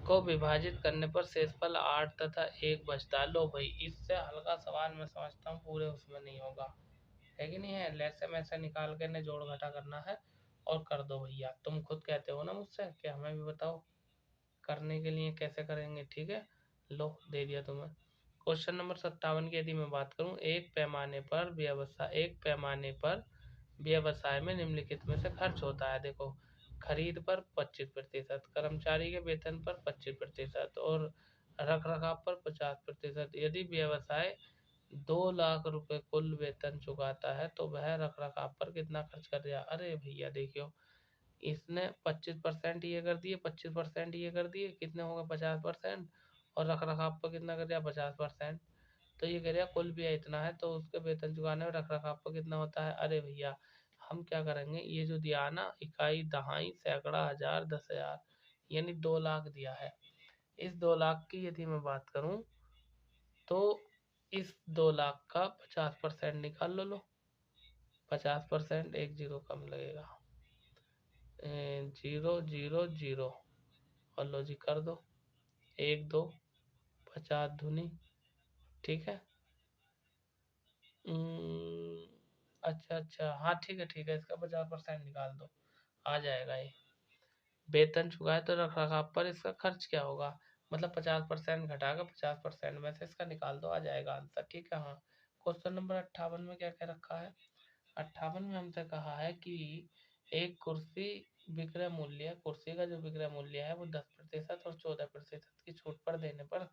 को विभाजित करने पर शेषफल 8 तथा 1 बचता है। लो भाई, इससे हल्का सवाल मैं समझता हूँ पूरे उसमें नहीं होगा, है कि नहीं है। लैसे में से निकाल के जोड़ घटा करना है और कर दो भैया। तुम खुद कहते हो ना मुझसे कि हमें भी बताओ करने के लिए कैसे करेंगे। ठीक है, लो दे दिया तुम्हें। क्वेश्चन नंबर 57 की यदि मैं बात करूं, एक पैमाने पर व्यवसाय में निम्नलिखित में से खर्च होता है। देखो, खरीद पर 25%, कर्मचारी के वेतन पर 25% और रख रखाव पर 50%। यदि व्यवसाय 2 लाख रुपए कुल वेतन चुकाता है तो वह रख रखाव पर कितना खर्च कर दिया। अरे भैया देखियो, इसने 25% ये कर दिए, 25% ये कर दिए, कितने होगा 50%, और रख रखाव पर कितना कर दिया 50%। तो ये कह रहा कुल भी इतना है, तो उसके वेतन चुकाने में रख रखाव पर कितना होता है। अरे भैया हम क्या करेंगे, ये जो दिया ना इकाई दहाई सैकड़ा हजार 10,000, यानी 2 लाख दिया है। इस 2 लाख की यदि मैं बात करूं तो इस 2 लाख का 50% निकाल लो। 50%, एक जीरो कम लगेगा, 0 0 0, और लो जी कर दो, 1 2 50 धुनी। ठीक है, अच्छा अच्छा, हाँ ठीक है, इसका 50% निकाल दो, आ जाएगा ये। वेतन चुकाए तो रख रखाव पर इसका खर्च क्या होगा, मतलब 50% घटाकर 50% में से इसका निकाल दो, आ जाएगा आंसर। ठीक है, हाँ। क्वेश्चन नंबर 58 में क्या क्या रखा है। 58 में हमसे कहा है कि एक कुर्सी का जो विक्रय मूल्य है वो 10% और 14% की छूट पर देने पर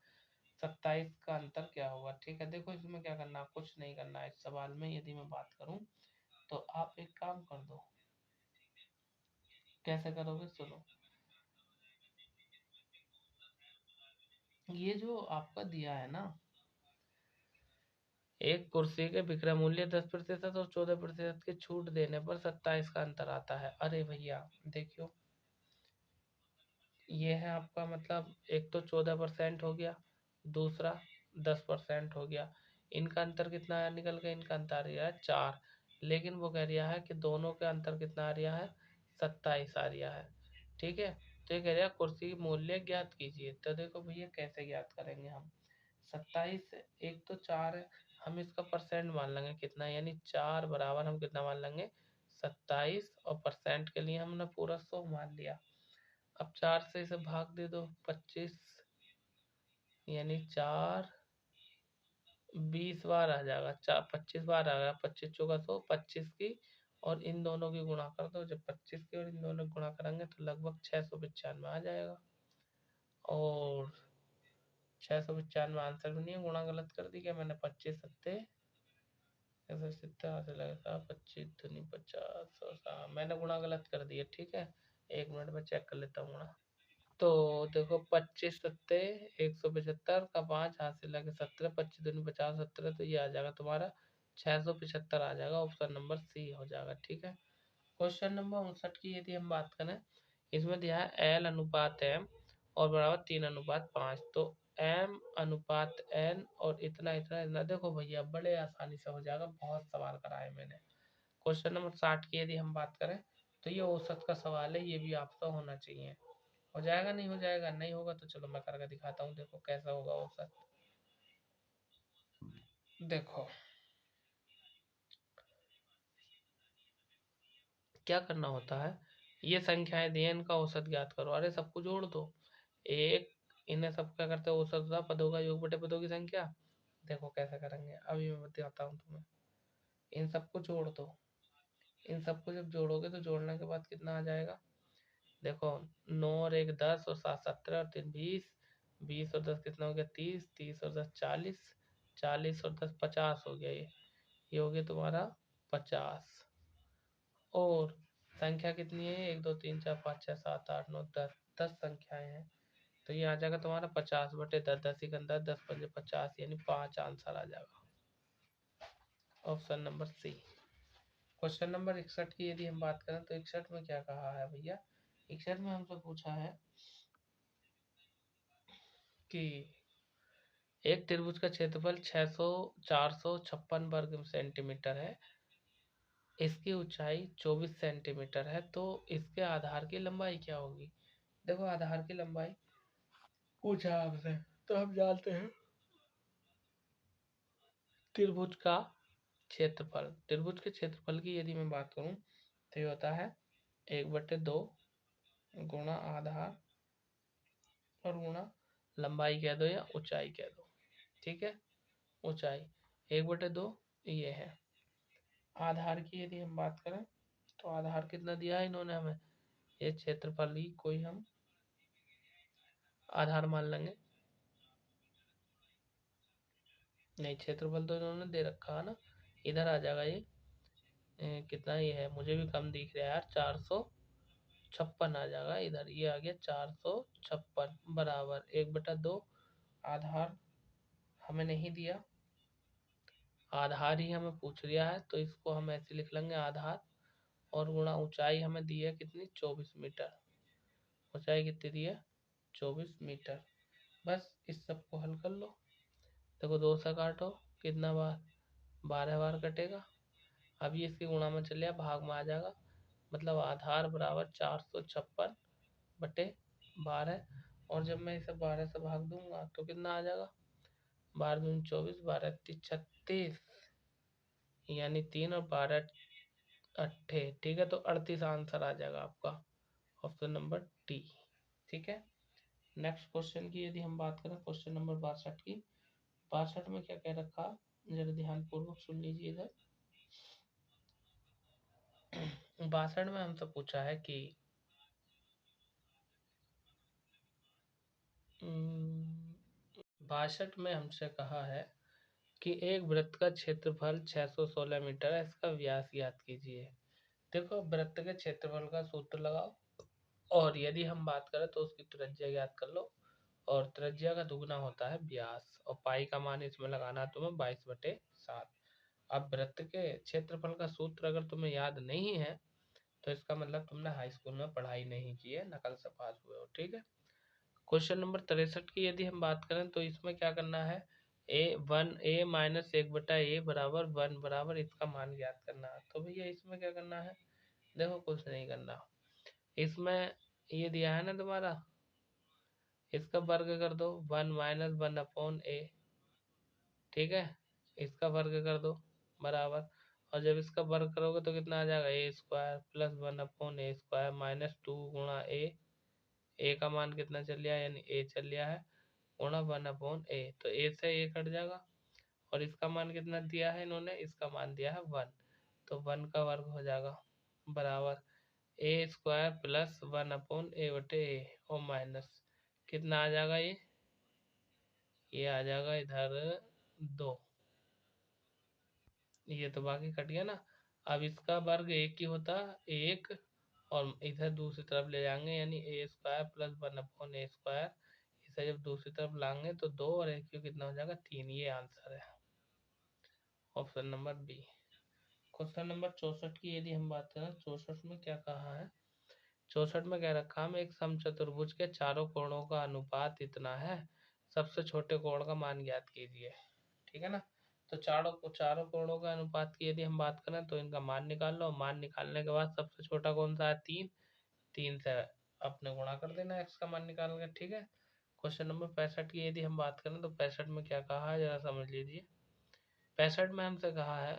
27 का अंतर क्या होगा। ठीक है, देखो इसमें क्या करना, कुछ नहीं करना है इस सवाल में। यदि मैं बात करूं तो आप एक काम कर दो, कैसे करोगे सुनो। ये जो आपका दिया है ना, एक कुर्सी के विक्रय मूल्य 10% और 14% की छूट देने पर 27 का अंतर आता है। अरे भैया देखियो, ये है आपका मतलब, एक तो 14% हो गया, दूसरा 10% हो गया, इनका अंतर कितना है निकल के, इनका अंतर आ रहा है 4, लेकिन वो कह रहा है कि दोनों का अंतर कितना आ रहा है 27 आ रहा है। ठीक है, तो ये कह रहा है कुर्सी की मूल्य ज्ञात कीजिए। तो देखो भैया कैसे ज्ञात करेंगे हम, 27, एक तो 4 है, हम इसका परसेंट मान लेंगे कितना, यानी 4 बराबर हम कितना मान लेंगे 27, और परसेंट के लिए हमने पूरा 100 मान लिया। अब 4 से इसे भाग दे दो, 25, यानी 4 20 बार आ जाएगा, 25 बार आ गया, 25 चौका 100, 25 की और इन दोनों की गुणा कर दो। जब 25 की और इन दोनों की गुणा करेंगे तो लगभग 695 आ जाएगा, और 695 आंसर भी नहीं है, गुणा गलत कर दी क्या मैंने, 25 सत्ते ऐसे सित्ते हाथ लगेगा, 25 दूनी 50, और मैंने गुणा गलत कर दिया। ठीक है, 1 मिनट में चेक कर लेता हूँ गुणा। तो देखो 25 सत्ते 175 का 5 हाथ से लगे 17, 25 दूनी 50, 17, तो ये आ जाएगा तुम्हारा 675 आ जाएगा, ऑप्शन नंबर सी हो जाएगा। ठीक है, क्वेश्चन नंबर 59 की यदि हम बात करें, इसमें दिया है एल अनुपात एम और बराबर 3 अनुपात 5, तो एम अनुपात एन और इतना इतना इतना। देखो भैया बड़े आसानी से हो जाएगा, बहुत सवाल कराए मैंने। क्वेश्चन नंबर 60 की यदि हम बात करें तो ये औसत का सवाल है, ये भी आपका होना चाहिए। हो जाएगा, नहीं हो जाएगा, नहीं होगा तो चलो मैं करके दिखाता हूँ, देखो कैसा होगा औसत। देखो क्या करना होता है, ये संख्याएं दी हैं, इनका औसत ज्ञात करो। अरे सबको जोड़ दो, एक, इन्हें सब क्या करते हैं, औसत होता है पदों का योग बटे पदों की संख्या। देखो कैसे करेंगे, अभी मैं बताता हूँ तुम्हें। इन सबको जोड़ दो, इन सबको जब जोड़ोगे तो जोड़ने के बाद कितना आ जाएगा, देखो 9 और 1 10 और 7 17 और 3 20, 20 और 10 कितना हो गया 30, 30 और 10 40, 40 और 10 50 हो गया ये हो गया तुम्हारा 50। और संख्या कितनी है 1 2 3 4 5 6 7 8 9 10, 10 संख्याएं हैं, तो ये आ जाएगा तुम्हारा 50/10, 10 ही 10, 10 पंजे 50, यानी 5 आंसर आ जाएगा, option number C. Question number 61 की यदि हम बात करें तो 61 में क्या कहा है भैया, 61 में हमसे पूछा है कि एक त्रिभुज का क्षेत्रफल 456 वर्ग सेंटीमीटर है, इसकी ऊंचाई 24 सेंटीमीटर है, तो इसके आधार की लंबाई क्या होगी। देखो आधार की लंबाई पूछा आपसे, तो हम जानते हैं त्रिभुज का क्षेत्रफल, त्रिभुज के क्षेत्रफल की यदि मैं बात करूं तो ये होता है 1/2 गुणा आधार और गुणा लंबाई कह दो या ऊंचाई कह दो, ठीक है। ऊंचाई 1/2 ये है। आधार की यदि हम बात करें तो आधार कितना दिया है इन्होंने हमें, ये क्षेत्रफल ही कोई हम आधार मान लेंगे, नहीं क्षेत्रफल तो इन्होंने दे रखा है ना, इधर आ जाएगा ये कितना ये है, मुझे भी कम दिख रहा है यार, 456 आ जाएगा इधर, ये आ गया 456 बराबर 1/2। आधार हमें नहीं दिया, आधार ही हमें पूछ लिया है, तो इसको हम ऐसे लिख लेंगे आधार, और गुणा ऊंचाई हमें दी है कितनी 24 मीटर, ऊंचाई कितनी दी है 24 मीटर। बस इस सब को हल कर लो, देखो 2 से काटो कितना बार 12 बार कटेगा, अभी इसकी गुणा में चलिए भाग में आ जाएगा, मतलब आधार बराबर 456/12, और जब मैं इसे 12 से भाग दूंगा तो कितना आ जाएगा, 12 दूनी 24, 12 तीन 36, यानी 3 और 12 अट्ठे, ठीक है, तो 38 आंसर आ जाएगा आपका, ऑप्शन नंबर डी, ठीक है। नेक्स्ट क्वेश्चन की यदि हम बात करें, क्वेश्चन नंबर 62 की, 62 में क्या कह रखा, जरा ध्यान पूर्वक सुन लीजिए इधर। 62 में हमसे पूछा है कि 62 में हमसे कहा है कि एक वृत्त का क्षेत्रफल 616 मीटर है, इसका व्यास ज्ञात कीजिए। देखो वृत्त के क्षेत्रफल का सूत्र लगाओ, और यदि हम बात करें तो उसकी त्रिज्या ज्ञात कर लो, और त्रिज्या का दुगना होता है व्यास, और पाई का मान इसमें लगाना है तुम्हें 22/7। अब वृत्त के क्षेत्रफल का सूत्र अगर तुम्हें याद नहीं है तो इसका मतलब तुमने हाई स्कूल में पढ़ाई नहीं की है, नकल से पास हुए हो, ठीक है। क्वेश्चन नंबर 63 की यदि हम बात करें तो इसमें क्या करना है, a बराबर 1 बराबर इसका मान ज्ञात करना है, तो भैया इसमें क्या करना है, देखो कुछ नहीं करना, इसमें ये दिया है ना तुम्हारा, इसका वर्ग कर दो 1 - 1/a, ठीक है, इसका वर्ग कर दो बराबर, और जब इसका वर्ग करोगे तो कितना आ जाएगा a² + 1/a² -2 गुणा a का मान कितना चल गया, यानी a चल गया है, गुणा 1/a, तो a से a कट जाएगा, और इसका मान कितना दिया है इन्होंने, इसका मान दिया है 1, तो 1 का वर्ग हो जाएगा बराबर a² + 1/a/a, और माइनस कितना आ जाएगा, ये आ जाएगा इधर 2, ये तो बाकी कट गया ना। अब इसका वर्ग एक ही होता, एक, और इधर दूसरी तरफ ले जाएंगे, यानी a² + 1/a², इसे जब दूसरी तरफ लाएंगे तो 2 और 1 कितना हो जाएगा 3, ये आंसर है, option number B. Question number 64 की यदि हम बात करें, 64 में क्या कहा है, 64 में कह रखा हम एक समचतुर्भुज के चारों कोणों का अनुपात इतना है, सबसे छोटे कोण का मान ज्ञात कीजिए, ठीक है ना। तो चारों कोणों का अनुपात की यदि हम बात करें तो इनका मान निकाल लो, मान निकालने के बाद सबसे छोटा कौन सा है 3, 3 से अपने गुणा कर देना एक्स का मान निकाल के, ठीक है। क्वेश्चन नंबर 65 की यदि हम बात करें तो 65 में क्या कहा है जरा समझ लीजिए। 65 में हमसे कहा है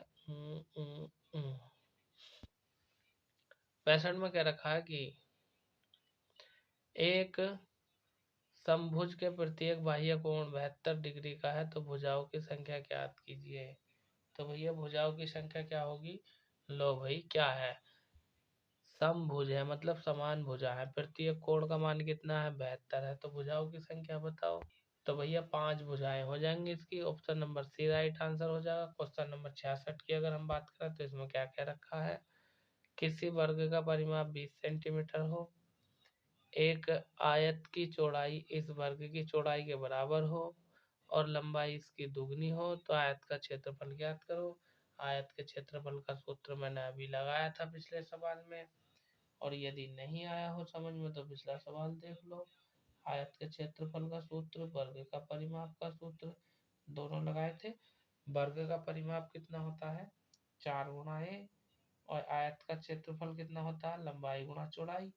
65 में क्या रखा है कि एक समभुज के प्रत्येक बाह्य कोण 72 डिग्री का है, तो भुजाओं की संख्या ज्ञात कीजिए। तो भैया भुजाओं की संख्या क्या होगी, लो भाई क्या है, समभुज है मतलब समान भुजा है। प्रत्येक कोण का मान कितना है, 72 है। तो भुजाओं की संख्या बताओ। तो भैया 5 भुजाएं हो जाएंगी इसकी। Option number C right answer हो जाएगा। क्वेश्चन नंबर 66 की अगर हम बात करें तो इसमें क्या क्या रखा है। किसी वर्ग का परिमाप 20 सेंटीमीटर हो, एक आयत की चौड़ाई इस वर्ग की चौड़ाई के बराबर हो और लंबाई इसकी दुगनी हो तो आयत का क्षेत्रफल ज्ञात करो। आयत के क्षेत्रफल का सूत्र मैंने अभी लगाया था पिछले सवाल में, और यदि नहीं आया हो समझ में तो पिछला सवाल देख लो। आयत के क्षेत्रफल का सूत्र, वर्ग का परिमाप का सूत्र, दोनों लगाए थे। वर्ग का परिमाप कितना होता है, 4 गुना a, और आयत का क्षेत्रफल कितना होता है, लंबाई गुणा चौड़ाई।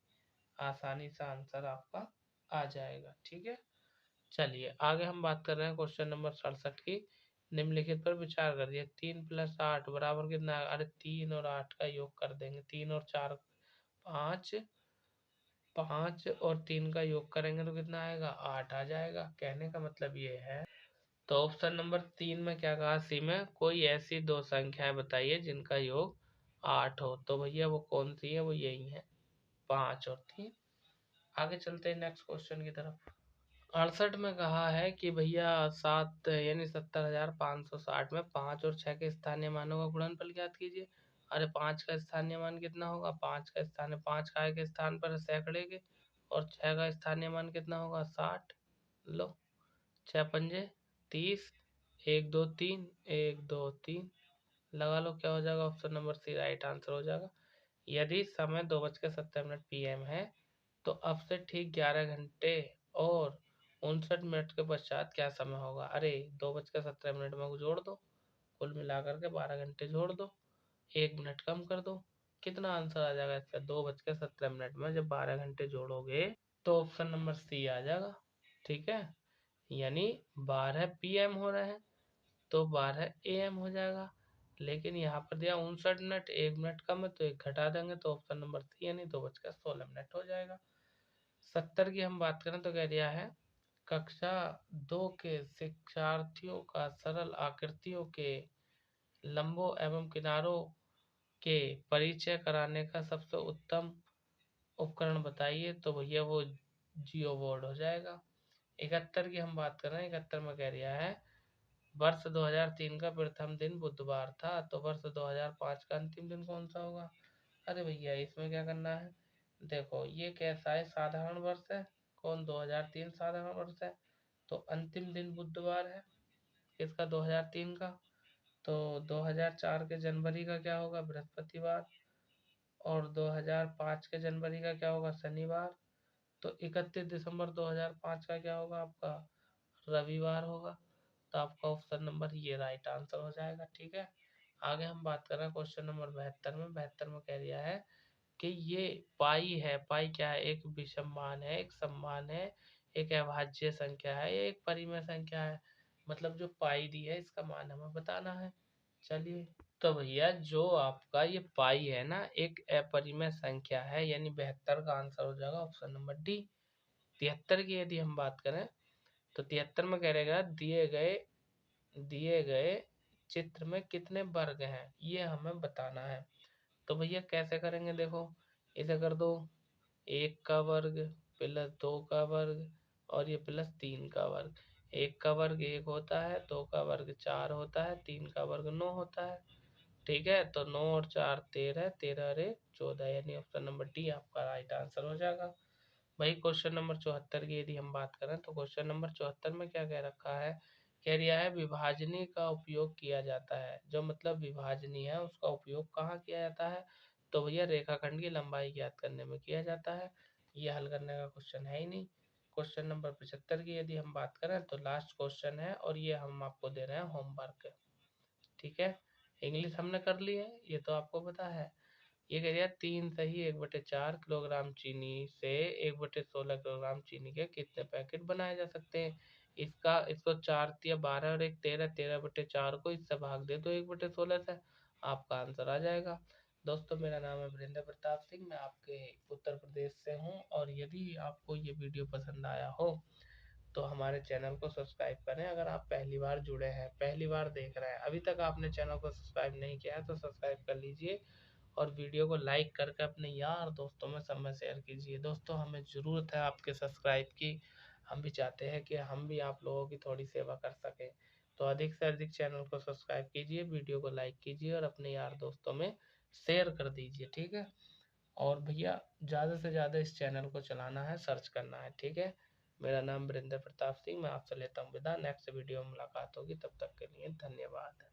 आसानी से आंसर आपका आ जाएगा। ठीक है, चलिए आगे हम बात कर रहे हैं क्वेश्चन नंबर 67 की। निम्नलिखित पर विचार करिए। 3 + 8 बराबर कितना है, अरे 3 और 8 का योग कर देंगे। 3 और 4 5, 5 और 3 का योग करेंगे तो कितना आएगा, 8 आ जाएगा। कहने का मतलब ये है, तो ऑप्शन नंबर 3 में क्या कहा, सी में कोई ऐसी दो संख्याएं बताइए जिनका योग 8 हो। तो भैया वो कौन सी है, वो यही है, 5 और 3। आगे चलते हैं नेक्स्ट क्वेश्चन की तरफ। 68 में कहा है कि भैया 7 यानी 70,560 में 5 और 6 के स्थानीय मानों का गुणनफल ज्ञात कीजिए। अरे 5 का स्थानीय मान कितना होगा, 5 का स्थानीय 5 काय के स्थान पर है, सैकड़े के, और 6 का स्थानीय मान कितना होगा, 60। लो 6 पंजे 30, 1 2 3, 1 2 3 लगा लो, क्या हो जाएगा, option number C right answer हो जाएगा। यदि समय 2:17 PM है तो अब से ठीक 11 घंटे और 59 मिनट के पश्चात क्या समय होगा। अरे 2:17 में जोड़ दो, कुल मिलाकर के 12 घंटे जोड़ दो, 1 मिनट कम कर दो, कितना आंसर आ जाएगा इसका, 2:17 में जब 12 घंटे जोड़ोगे तो ऑप्शन नंबर सी आ जाएगा। ठीक है, यानी 12 PM हो रहा है तो 12 AM हो जाएगा। लेकिन यहाँ पर दिया 59 मिनट, 1 मिनट कम है तो एक घटा देंगे तो ऑप्शन नंबर सी यानी 2:16 हो जाएगा। 70 की हम बात करें तो कह दिया है, कक्षा 2 के शिक्षार्थियों का सरल आकृतियों के लंबों एवं किनारों के परिचय कराने का सबसे उत्तम उपकरण बताइए। तो भैया वो जियो बोर्ड हो जाएगा। 71 की हम बात कर रहे हैं। 71 में कह दिया है, वर्ष 2003 का प्रथम दिन बुधवार था तो वर्ष 2005 का अंतिम दिन कौन सा होगा। अरे भैया इसमें क्या करना है, देखो ये कैसा है, साधारण वर्ष है, कौन 2003 साधारण वर्ष है, तो अंतिम दिन बुधवार है इसका 2003 का। तो 2004 के जनवरी का क्या होगा, बृहस्पतिवार, और 2005 के जनवरी का क्या होगा, शनिवार। तो 31 दिसंबर 2005 का क्या होगा आपका, रविवार होगा। तो आपका ऑप्शन नंबर ये राइट आंसर हो जाएगा। ठीक है, आगे हम बात कर रहे हैं क्वेश्चन नंबर 72 में। 72 में कह दिया है कि ये पाई है, पाई क्या है, एक विषम मान है, एक सम्मान है, एक अभाज्य संख्या है, ये एक परिमेय संख्या है। मतलब जो पाई दी है इसका मान हमें बताना है। चलिए, तो भैया जो आपका ये पाई है ना, एक अपरिमेय संख्या है, यानी 72 का आंसर हो जाएगा ऑप्शन नंबर डी। 73 की यदि हम बात करें तो 73 में कह रहेगा, दिए गए चित्र में कितने वर्ग हैं ये हमें बताना है। तो भैया कैसे करेंगे, देखो इसे कर दो, 1 का वर्ग प्लस 2 का वर्ग और ये प्लस 3 का वर्ग। 1 का वर्ग 1 होता है, 2 का वर्ग 4 होता है, 3 का वर्ग 9 होता है। ठीक है, तो 9 और 4 13, 13 और 1 14, यानी ऑप्शन नंबर डी आपका राइट आंसर हो जाएगा। वही क्वेश्चन नंबर 74 की यदि हम बात करें तो क्वेश्चन नंबर 74 में क्या कह रखा है, कह दिया है विभाजनी का उपयोग किया जाता है। जो मतलब विभाजनी है उसका उपयोग कहाँ किया जाता है, तो भैया रेखाखंड की लंबाई ज्ञात करने में किया जाता है। ये हल करने का क्वेश्चन है ही नहीं। क्वेश्चन नंबर 75 की यदि हम बात करें तो लास्ट क्वेश्चन है और ये हम आपको दे रहे हैं होमवर्क। ठीक है, इंग्लिश हमने कर ली है ये तो आपको पता है। ये कह दिया 3 सही 1/4 किलोग्राम चीनी से 1/16 किलोग्राम चीनी के कितने पैकेट बनाए जा सकते हैं। इसको 4 या 12 और 1 13, 13/4 को इससे भाग दे दो 1/16 से, आपका आंसर आ जाएगा। दोस्तों मेरा नाम है वीरेंद्र प्रताप सिंह, मैं आपके उत्तर प्रदेश से हूँ, और यदि आपको ये वीडियो पसंद आया हो तो हमारे चैनल को सब्सक्राइब करें। अगर आप पहली बार जुड़े हैं, पहली बार देख रहे हैं, अभी तक आपने चैनल को सब्सक्राइब नहीं किया है तो सब्सक्राइब कर लीजिए और वीडियो को लाइक करके अपने यार दोस्तों में सब में शेयर कीजिए। दोस्तों हमें ज़रूरत है आपके सब्सक्राइब की, हम भी चाहते हैं कि हम भी आप लोगों की थोड़ी सेवा कर सकें। तो अधिक से अधिक चैनल को सब्सक्राइब कीजिए, वीडियो को लाइक कीजिए और अपने यार दोस्तों में शेयर कर दीजिए, ठीक है। और भैया ज़्यादा से ज़्यादा इस चैनल को चलाना है, सर्च करना है, ठीक है। मेरा नाम वीरेंद्र प्रताप सिंह, मैं आपसे लेता हूँ विदा। नेक्स्ट वीडियो में मुलाकात होगी, तब तक के लिए धन्यवाद।